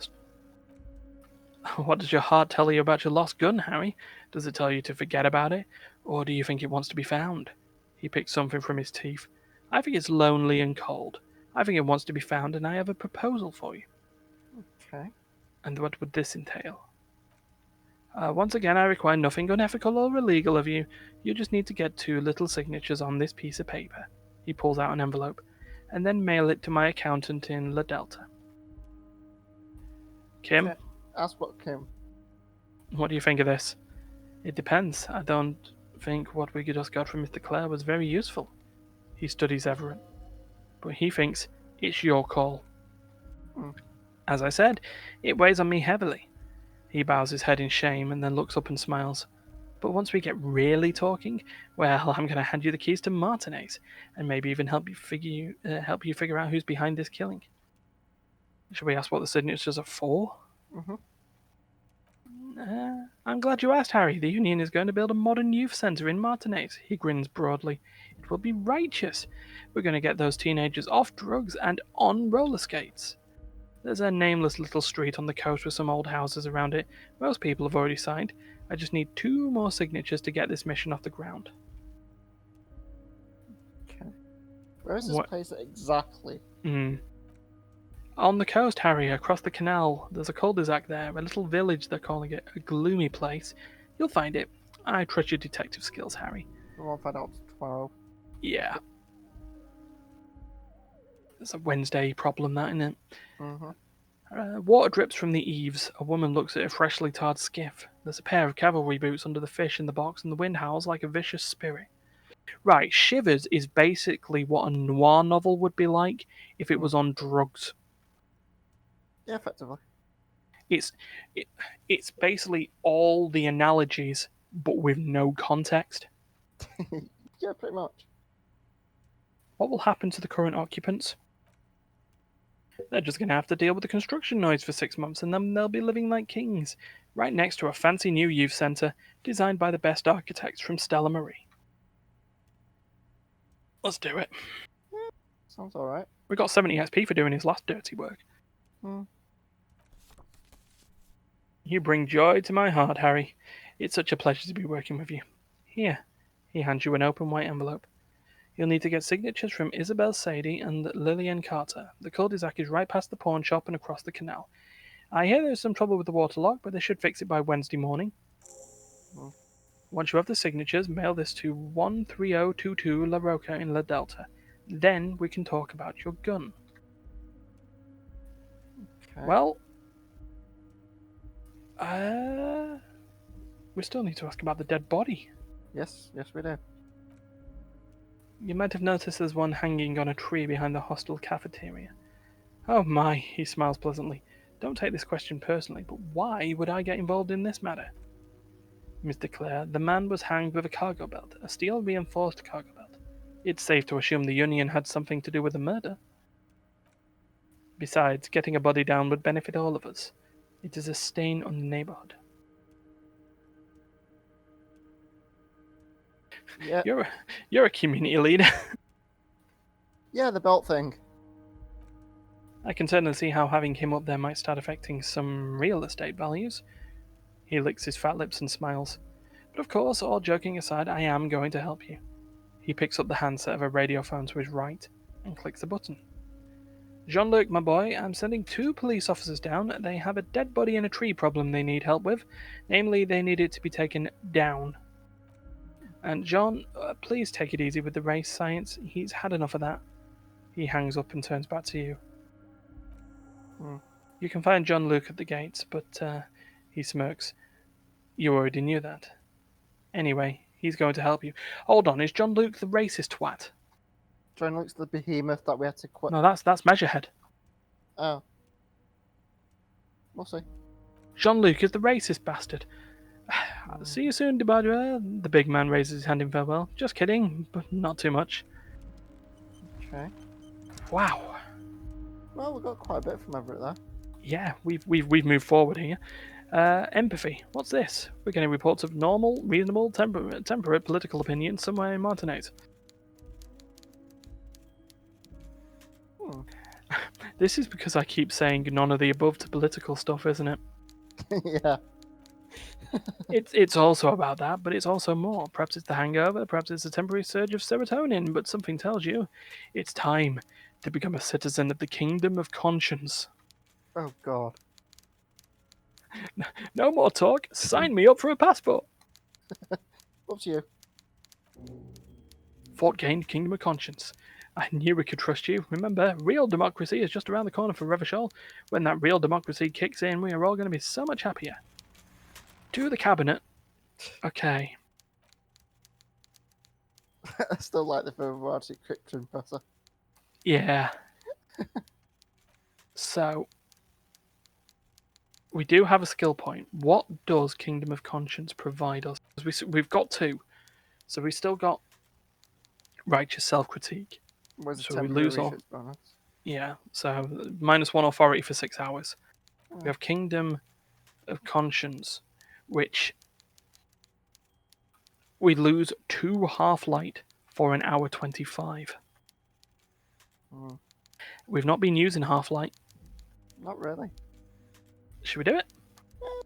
Speaker 1: What does your heart tell you about your lost gun, Harry? Does it tell you to forget about it? Or do you think it wants to be found? He picks something from his teeth. I think it's lonely and cold. I think it wants to be found, and I have a proposal for you.
Speaker 2: Okay.
Speaker 1: And what would this entail? Once again, I require nothing unethical or illegal of you. You just need to get 2 little signatures on this piece of paper. He pulls out an envelope, and then mail it to my accountant in La Delta. Kim,
Speaker 2: Okay. Ask what Kim.
Speaker 1: what do you think of this? It depends. I don't think what we just got from Mr. Clare was very useful. He studies Everett. But he thinks it's your call.
Speaker 2: Mm.
Speaker 1: As I said, it weighs on me heavily. He bows his head in shame and then looks up and smiles. But once we get really talking, well, I'm going to hand you the keys to Martinez, and maybe even help you figure out who's behind this killing. Should we ask what the signatures are for?
Speaker 2: Mhm.
Speaker 1: I'm glad you asked, Harry. The Union is going to build a modern youth centre in Martinez. He grins broadly. It will be righteous. We're going to get those teenagers off drugs and on roller skates. There's a nameless little street on the coast with some old houses around it. Most people have already signed. I just need 2 more signatures to get this mission off the ground.
Speaker 2: Okay. Where is this
Speaker 1: What?
Speaker 2: place exactly?
Speaker 1: On the coast, Harry, across the canal. There's a cul-de-sac there, a little village they're calling it, a gloomy place. You'll find it. I trust your detective skills, Harry.
Speaker 2: We won't find out tomorrow.
Speaker 1: Yeah. It's a Wednesday problem, that, isn't it?
Speaker 2: Mhm.
Speaker 1: Water drips from the eaves. A woman looks at a freshly tarred skiff. There's a pair of cavalry boots under the fish in the box, and the wind howls like a vicious spirit. Right, Shivers is basically what a noir novel would be like if it was on drugs.
Speaker 2: Yeah, effectively.
Speaker 1: It's basically all the analogies, but with no context.
Speaker 2: Yeah, pretty much.
Speaker 1: What will happen to the current occupants? They're just going to have to deal with the construction noise for 6 months, and then they'll be living like kings. right next to a fancy new youth centre designed by the best architects from Stella Marie. Let's do it.
Speaker 2: Sounds alright.
Speaker 1: We got 70 XP for doing his last dirty work.
Speaker 2: Hmm.
Speaker 1: You bring joy to my heart, Harry. It's such a pleasure to be working with you. Here, he hands you an open white envelope. You'll need to get signatures from Isabel Sadie and Lillian Carter. The cul-de-sac is right past the pawn shop and across the canal. I hear there's some trouble with the waterlock, but they should fix it by Wednesday morning.
Speaker 2: Hmm.
Speaker 1: Once you have the signatures, mail this to 13022 La Roca in La Delta. Then we can talk about your gun.
Speaker 2: Okay.
Speaker 1: Well, we still need to ask about the dead body.
Speaker 2: Yes, we do.
Speaker 1: You might have noticed there's one hanging on a tree behind the hostel cafeteria. Oh my, he smiles pleasantly. Don't take this question personally, but why would I get involved in this matter? Mr. Clare, the man was hanged with a cargo belt, a steel reinforced cargo belt. It's safe to assume the Union had something to do with the murder. Besides, getting a body down would benefit all of us. It is a stain on the neighborhood.
Speaker 2: Yeah.
Speaker 1: You're a community leader.
Speaker 2: Yeah, the belt thing.
Speaker 1: I can certainly see how having him up there might start affecting some real estate values. He licks his fat lips and smiles. But of course, all joking aside, I am going to help you. He picks up the handset of a radiophone to his right and clicks the button. Jean-Luc, my boy, I'm sending 2 police officers down. They have a dead body in a tree problem they need help with. Namely, they need it to be taken down. And John, please take it easy with the race science. He's had enough of that. He hangs up and turns back to you. You can find Jean-Luc at the gates, but he smirks. You already knew that. Anyway, he's going to help you. Hold on, is Jean-Luc the racist twat?
Speaker 2: John looks the behemoth that we had to quit.
Speaker 1: No, that's Measurehead.
Speaker 2: Oh. We'll see.
Speaker 1: Jean-Luc is the racist bastard. See you soon, Debardua. The big man raises his hand in farewell. Just kidding, but not too much.
Speaker 2: Okay.
Speaker 1: Wow.
Speaker 2: Well, we got quite a bit from Everett there.
Speaker 1: Yeah, we've moved forward here. Empathy. What's this? We're getting reports of normal, reasonable, temperate political opinion somewhere in Martinez. This is because I keep saying none of the above to political stuff, isn't it?
Speaker 2: Yeah.
Speaker 1: It's also about that, but it's also more. Perhaps it's the hangover, perhaps it's a temporary surge of serotonin, but something tells you it's time to become a citizen of the kingdom of conscience.
Speaker 2: Oh, God.
Speaker 1: No more talk. Sign me up for a passport.
Speaker 2: Up to you.
Speaker 1: Fort Gained, Kingdom of Conscience. I knew we could trust you. Remember, real democracy is just around the corner for Revachol. When that real democracy kicks in, we are all going to be so much happier. To the cabinet. Okay.
Speaker 2: I still like the Overwatch encryption better.
Speaker 1: Yeah. So, we do have a skill point. What does Kingdom of Conscience provide us? We've got 2. So we still got Righteous Self-Critique.
Speaker 2: Where's
Speaker 1: So we lose all.
Speaker 2: research bonus?
Speaker 1: Yeah, so -1 authority for 6 hours. We have Kingdom of Conscience, which we lose 2 half-light for an hour 25. We've not been using half-light.
Speaker 2: Not really.
Speaker 1: Should we do it?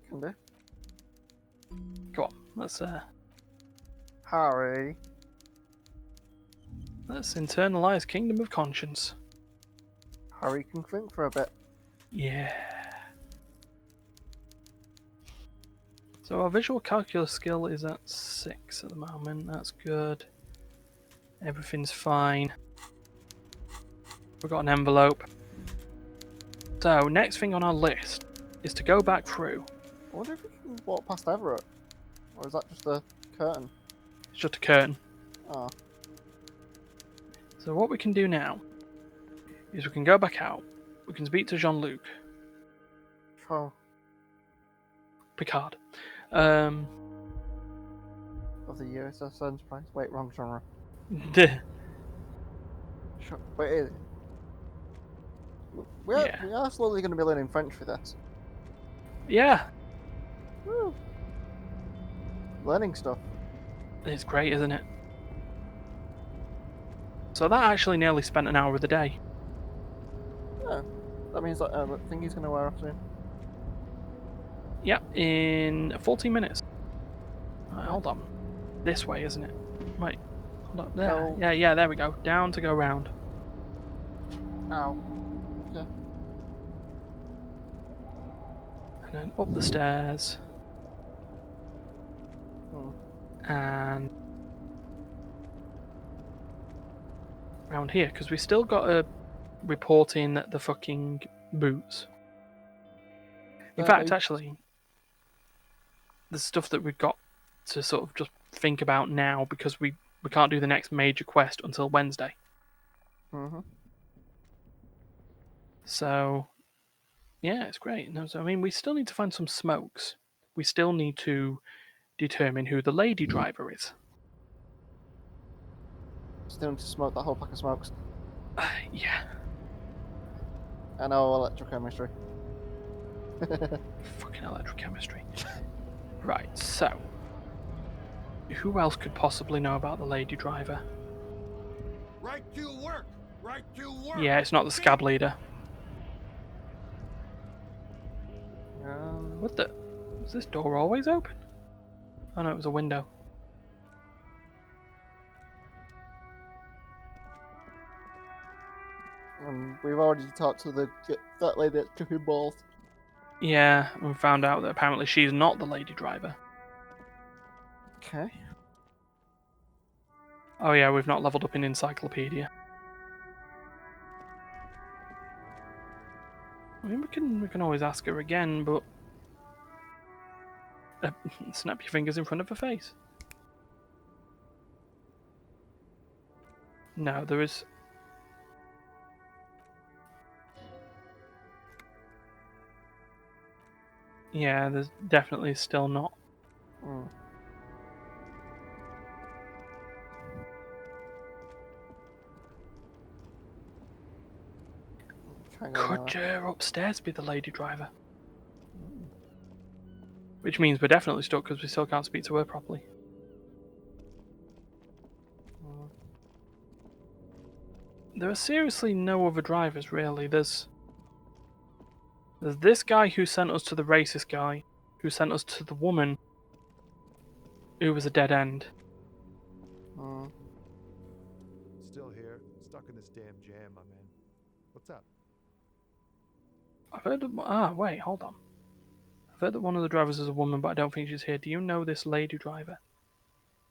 Speaker 2: Can do.
Speaker 1: Go on, let's
Speaker 2: Harry.
Speaker 1: internalize Kingdom of Conscience.
Speaker 2: Harry can think for a bit.
Speaker 1: Yeah. So our visual calculus skill is at 6 at the moment. That's good. Everything's fine. We've got an envelope. So next thing on our list is to go back through.
Speaker 2: I wonder if we can walk past Everett. Or is that just a curtain?
Speaker 1: It's just a curtain.
Speaker 2: Oh.
Speaker 1: So what we can do now is we can go back out. We can speak to Jean-Luc
Speaker 2: Oh.
Speaker 1: Picard.
Speaker 2: Of the USS Enterprise. Wait, wrong genre. Wait, is it? We are slowly going to be learning French for this.
Speaker 1: Yeah.
Speaker 2: Woo. Learning stuff.
Speaker 1: It's great, isn't it? So that actually nearly spent an hour of the day.
Speaker 2: Yeah. That means that thingy's gonna wear off soon.
Speaker 1: Yep, in 14 minutes. Right, hold on. This way, isn't it? Wait, hold on. There.
Speaker 2: No.
Speaker 1: Yeah, there we go. Down to go round.
Speaker 2: Ow. Okay.
Speaker 1: And then up the stairs. And round here, because we still got a reporting the fucking boots. In fact, actually, the stuff that we've got to sort of just think about now, because we can't do the next major quest until Wednesday.
Speaker 2: Mm-hmm.
Speaker 1: So, yeah, it's great. No, so, I mean, we still need to find some smokes. We still need to determine who the lady driver is.
Speaker 2: Still need to smoke that whole pack of smokes.
Speaker 1: Yeah.
Speaker 2: I know electrochemistry.
Speaker 1: Fucking electrochemistry. Right, so. Who else could possibly know about the lady driver?
Speaker 3: Right to work! Right to work!
Speaker 1: Yeah, it's not the scab leader. What the? Was this door always open? Oh no, it was a window.
Speaker 2: We've already talked to that lady that's tripping balls.
Speaker 1: Yeah, and we found out that apparently she's not the lady driver.
Speaker 2: Okay.
Speaker 1: Oh yeah, we've not leveled up in Encyclopedia. I mean, we can always ask her again, but snap your fingers in front of her face. No, there is. Yeah, there's definitely still not.
Speaker 2: Mm.
Speaker 1: Could her upstairs be the lady driver? Which means we're definitely stuck because we still can't speak to her properly. There are seriously no other drivers, really. There's this guy who sent us to the racist guy, who sent us to the woman who was a dead end.
Speaker 4: Still here, stuck in this damn jam, my man. What's up?
Speaker 1: I've heard of, wait, hold on. I've heard that one of the drivers is a woman, but I don't think she's here. Do you know this lady driver?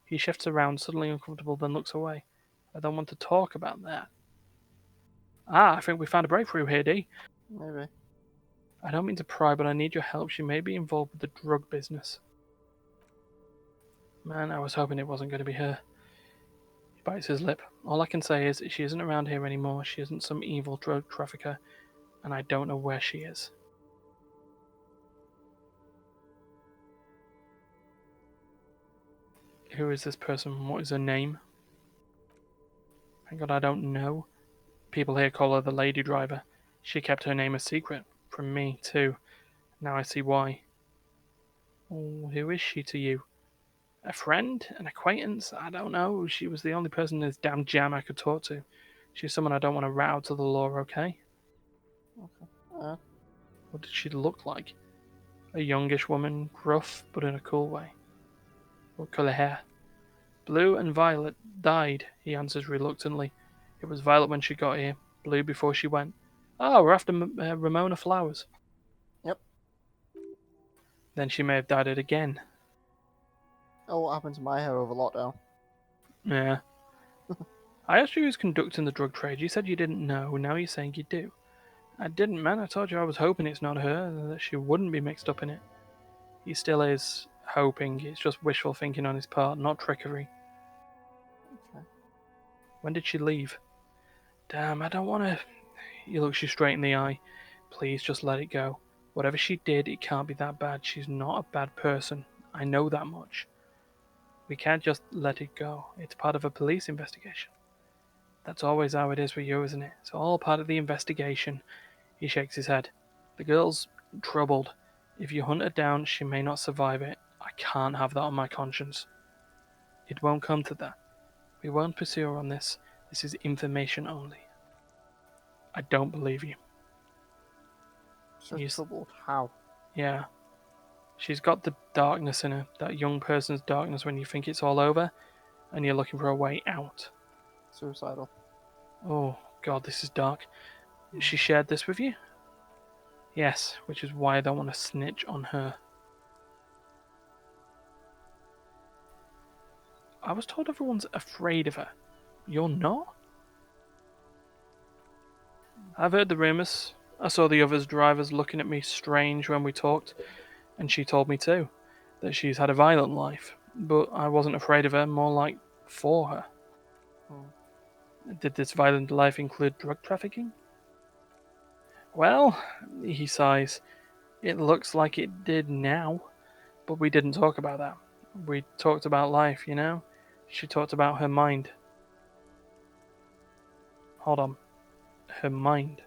Speaker 1: He shifts around, suddenly uncomfortable, then looks away. I don't want to talk about that. I think we found a breakthrough here, D.
Speaker 2: Maybe.
Speaker 1: I don't mean to pry, but I need your help. She may be involved with the drug business. Man, I was hoping it wasn't going to be her. He bites his lip. All I can say is she isn't around here anymore. She isn't some evil drug trafficker, and I don't know where she is. Who is this person? What is her name? Thank God I don't know. People here call her the lady driver. She kept her name a secret. From me, too. Now I see why. Oh, who is she to you? A friend? An acquaintance? I don't know. She was the only person in this damn jam I could talk to. She's someone I don't want to rat out to the law, okay?
Speaker 2: Okay.
Speaker 1: What did she look like? A youngish woman, gruff, but in a cool way. What colour hair? Blue and violet. Dyed, he answers reluctantly. It was violet when she got here, blue before she went. Oh, we're after Ramona Flowers.
Speaker 2: Yep.
Speaker 1: Then she may have dyed it again.
Speaker 2: Oh, what happened to my hair over lockdown?
Speaker 1: Yeah. I asked you who's conducting the drug trade. You said you didn't know. Now you're saying you do. I didn't, man. I told you I was hoping it's not her, that she wouldn't be mixed up in it. He still is hoping. It's just wishful thinking on his part, not trickery.
Speaker 2: Okay.
Speaker 1: When did she leave? Damn, I don't want to... He looks you straight in the eye. Please, just let it go. Whatever she did, it can't be that bad. She's not a bad person. I know that much. We can't just let it go. It's part of a police investigation. That's always how it is with you, isn't it? It's all part of the investigation. He shakes his head. The girl's troubled. If you hunt her down, she may not survive it. I can't have that on my conscience. It won't come to that. We won't pursue her on this. This is information only. I don't believe you.
Speaker 2: So
Speaker 1: You
Speaker 2: troubled. How?
Speaker 1: Yeah. She's got the darkness in her, that young person's darkness when you think it's all over and you're looking for a way out.
Speaker 2: Suicidal.
Speaker 1: Oh, God, this is dark. She shared this with you? Yes, which is why I don't want to snitch on her. I was told everyone's afraid of her. You're not? I've heard the rumours. I saw the others' drivers looking at me strange when we talked, and she told me too, that she's had a violent life. But I wasn't afraid of her, more like for her. Did this violent life include drug trafficking? Well, he sighs, it looks like it did now, but we didn't talk about that. We talked about life, you know? She talked about her mind. Hold on. Her mind.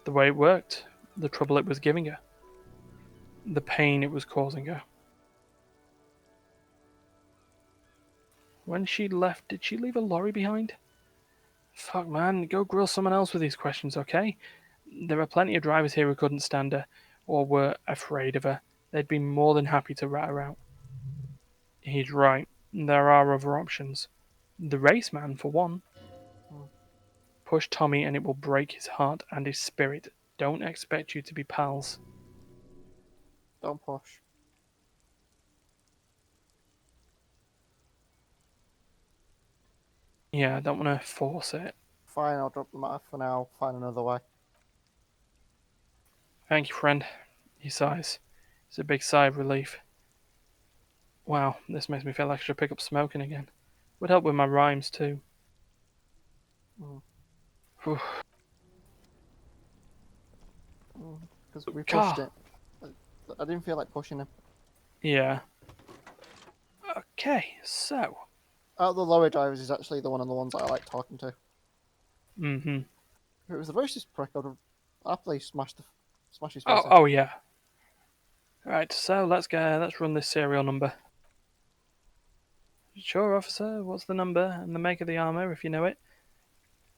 Speaker 1: The way it worked, the trouble it was giving her, the pain it was causing her. When she left, did she leave a lorry behind? Fuck, man, go grill someone else with these questions, okay? There are plenty of drivers here who couldn't stand her, or were afraid of her. They'd be more than happy to rat her out. He's right. There are other options. The raceman, for one. Push Tommy and it will break his heart and his spirit. Don't expect you to be pals.
Speaker 2: Don't push.
Speaker 1: Yeah, I don't want to force it.
Speaker 2: Fine, I'll drop them off for now. Find another way.
Speaker 1: Thank you, friend. He sighs. It's a big sigh of relief. Wow, this makes me feel like I should pick up smoking again. Would help with my rhymes too.
Speaker 2: Because we pushed it. I didn't feel like pushing him.
Speaker 1: Yeah. Okay, so.
Speaker 2: Out of the lower drivers, he's actually the one of the ones that I like talking to.
Speaker 1: Mm-hmm.
Speaker 2: If it was the racist prick, I would have happily smashed his face in.
Speaker 1: Oh yeah. Right, so let's run this serial number. Sure, officer. What's the number and the make of the armor, if you know it?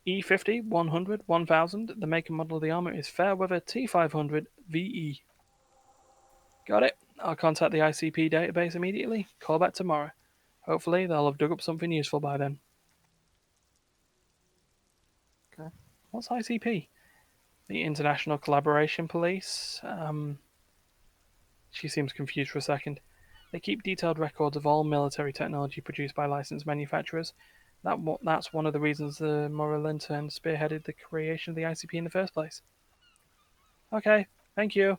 Speaker 1: E50, 100, 1000. The make and model of the armor is Fairweather T500 VE. Got it. I'll contact the ICP database immediately. Call back tomorrow. Hopefully, they'll have dug up something useful by then.
Speaker 2: Okay.
Speaker 1: What's ICP? The International Collaboration Police? She seems confused for a second. They keep detailed records of all military technology produced by licensed manufacturers. That's one of the reasons the Morillintern spearheaded the creation of the ICP in the first place. Okay, thank you.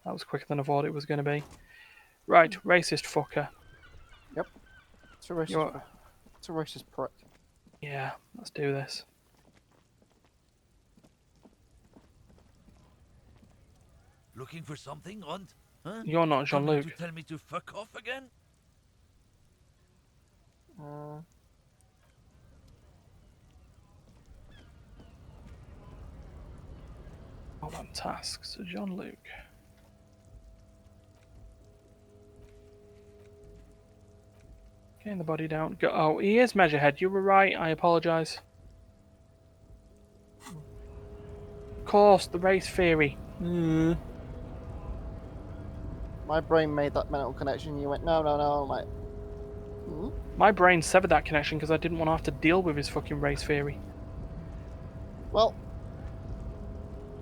Speaker 1: That was quicker than I thought it was going to be. Right, racist fucker.
Speaker 2: Yep. It's a racist prick.
Speaker 1: Yeah, let's do this.
Speaker 6: Looking for something, Hunt? Huh?
Speaker 1: You're not
Speaker 6: Coming
Speaker 1: Jean-Luc.
Speaker 6: to tell me to fuck off again?
Speaker 1: Hold on, tasks. Jean-Luc. Getting the body down. Oh, he is Measurehead. You were right. I apologise. Of course, the race theory.
Speaker 2: My brain made that mental connection. You went, no. I'm like,
Speaker 1: My brain severed that connection because I didn't want to have to deal with his fucking race theory.
Speaker 2: well,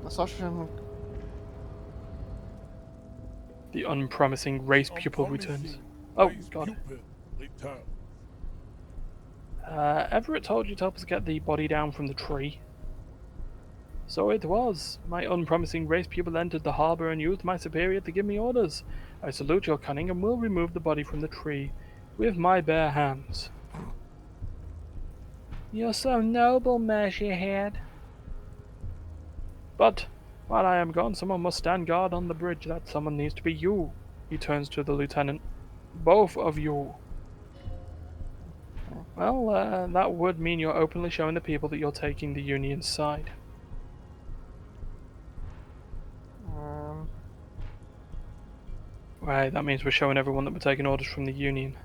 Speaker 2: assumption.
Speaker 1: The unpromising race pupil returns. Oh, God. Everett told you to help us get the body down from the tree. So it was. My unpromising race pupil entered the harbour and used my superior to give me orders. I salute your cunning and will remove the body from the tree with my bare hands. You're so noble, Measurehead. But while I am gone, someone must stand guard on the bridge. That someone needs to be you. He turns to the lieutenant. Both of you. Well, that would mean you're openly showing the people that you're taking the Union's side. Right, that means we're showing everyone that we're taking orders from the Union.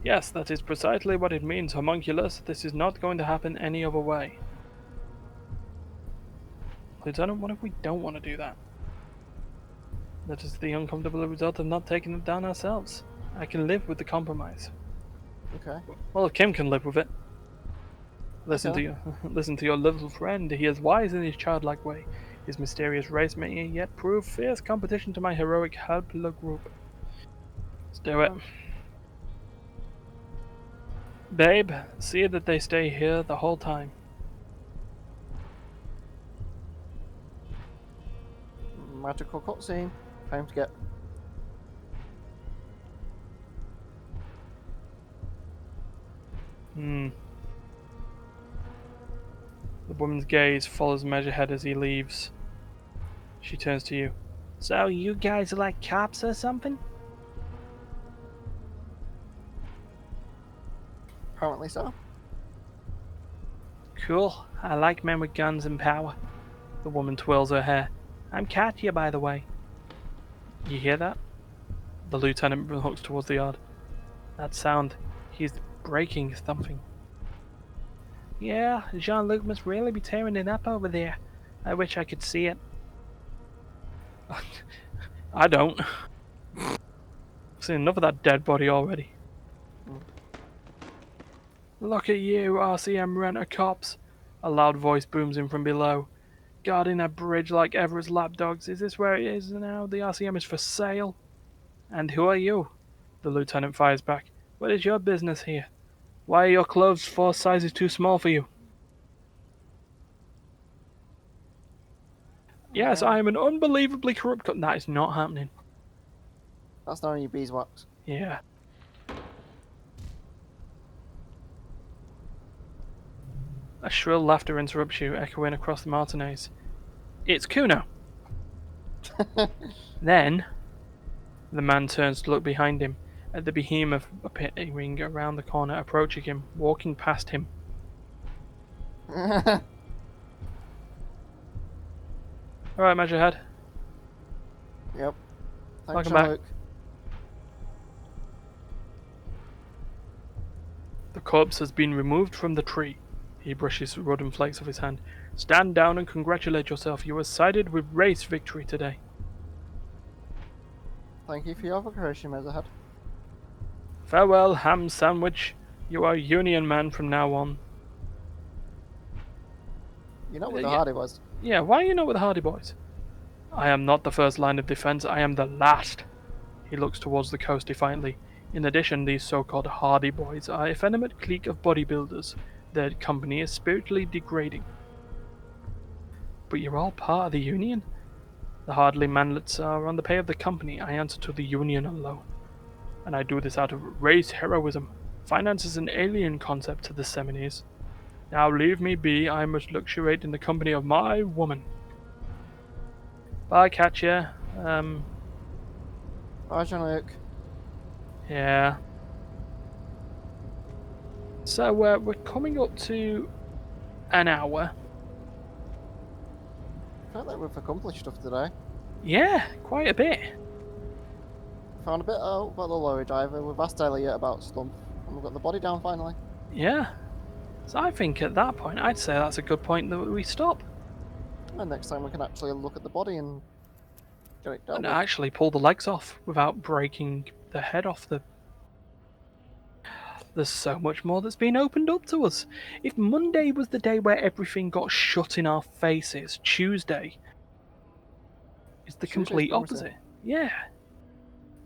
Speaker 1: Yes, that is precisely what it means, homunculus. This is not going to happen any other way. Lieutenant, what if we don't want to do that? That is the uncomfortable result of not taking it down ourselves. I can live with the compromise.
Speaker 2: Okay.
Speaker 1: Well, if Kim can live with it. Listen to your little friend. He is wise in his childlike way. His mysterious race may yet prove fierce competition to my heroic helpler group. Let's do it. Babe, see that they stay here the whole time.
Speaker 2: Magical cutscene. Time to get.
Speaker 1: The woman's gaze follows Measurehead as he leaves. She turns to you. So, you guys are like cops or something?
Speaker 2: Apparently so.
Speaker 1: Cool. I like men with guns and power. The woman twirls her hair. I'm Katya, by the way. You hear that? The lieutenant looks towards the yard. That sound. He's breaking something. Yeah, Jean-Luc must really be tearing it up over there. I wish I could see it. I don't. I've seen enough of that dead body already. Look at you, RCM rent-a-cops. A loud voice booms in from below. Guarding a bridge like Everett's lapdogs. Is this where it is now? The RCM is for sale? And who are you? The lieutenant fires back. What is your business here? Why are your clothes 4 sizes too small for you? Yes, I am an unbelievably corrupt That is not happening.
Speaker 2: That's not on your beeswax.
Speaker 1: Yeah. A shrill laughter interrupts you, echoing across the Martinez. It's Kuno. Then, the man turns to look behind him, at the behemoth appearing around the corner, approaching him, walking past him. Alright, Measurehead.
Speaker 2: Yep.
Speaker 1: Welcome back.
Speaker 2: Luke.
Speaker 1: The corpse has been removed from the tree. He brushes rodden flakes off his hand. Stand down and congratulate yourself. You were sided with race victory today.
Speaker 2: Thank you for your vocation, Measurehead.
Speaker 1: Farewell, ham sandwich. You are Union man from now on.
Speaker 2: You know what the Hardy was?
Speaker 1: Yeah, why are you not with the Hardy Boys? I am not the first line of defense, I am the last. He looks towards the coast defiantly. In addition, these so-called Hardy Boys are a effeminate clique of bodybuilders. Their company is spiritually degrading. But you're all part of the Union? The hardly manlets are on the pay of the company. I answer to the Union alone. And I do this out of race heroism. Finance is an alien concept to the Semines. Now leave me be, I must luxuriate in the company of my woman. Bye, Katya.
Speaker 2: Bye, Jean-Luc.
Speaker 1: Yeah. So, we're coming up to an hour.
Speaker 2: I feel like we've accomplished stuff today.
Speaker 1: Yeah, quite a bit.
Speaker 2: Found a bit out about the lorry driver. We've asked Elliot about Slump. And we've got the body down finally.
Speaker 1: Yeah. So I think at that point, I'd say that's a good point that we stop.
Speaker 2: And next time we can actually look at the body and get it
Speaker 1: And
Speaker 2: done.
Speaker 1: actually pull the legs off without breaking the head off the... There's so much more that's been opened up to us. If Monday was the day where everything got shut in our faces, Tuesday is the complete opposite. Yeah.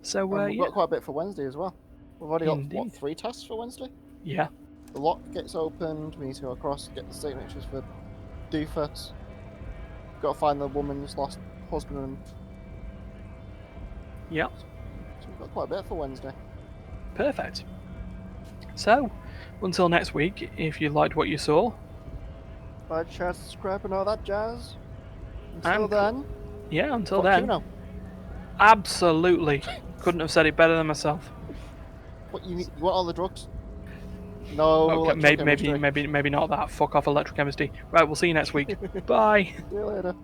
Speaker 1: So,
Speaker 2: we've
Speaker 1: yeah.
Speaker 2: got quite a bit for Wednesday as well. We've already got,
Speaker 1: Indeed.
Speaker 2: what, 3 tasks for Wednesday?
Speaker 1: Yeah.
Speaker 2: The lock gets opened, we need to go across, get the signatures for Doofus. Got to find the woman's lost husband. And...
Speaker 1: Yeah.
Speaker 2: So we've got quite a bit for Wednesday.
Speaker 1: Perfect. So, until next week, if you liked what you saw,
Speaker 2: Like, share, subscribe, and all that jazz. Until
Speaker 1: And-
Speaker 2: then,
Speaker 1: yeah, until
Speaker 2: fuck
Speaker 1: then,
Speaker 2: you now.
Speaker 1: absolutely couldn't have said it better than myself.
Speaker 2: What you want all the drugs? No.
Speaker 1: Okay, maybe not that. Fuck off electrochemistry. Right, we'll see you next week. Bye.
Speaker 2: See you later.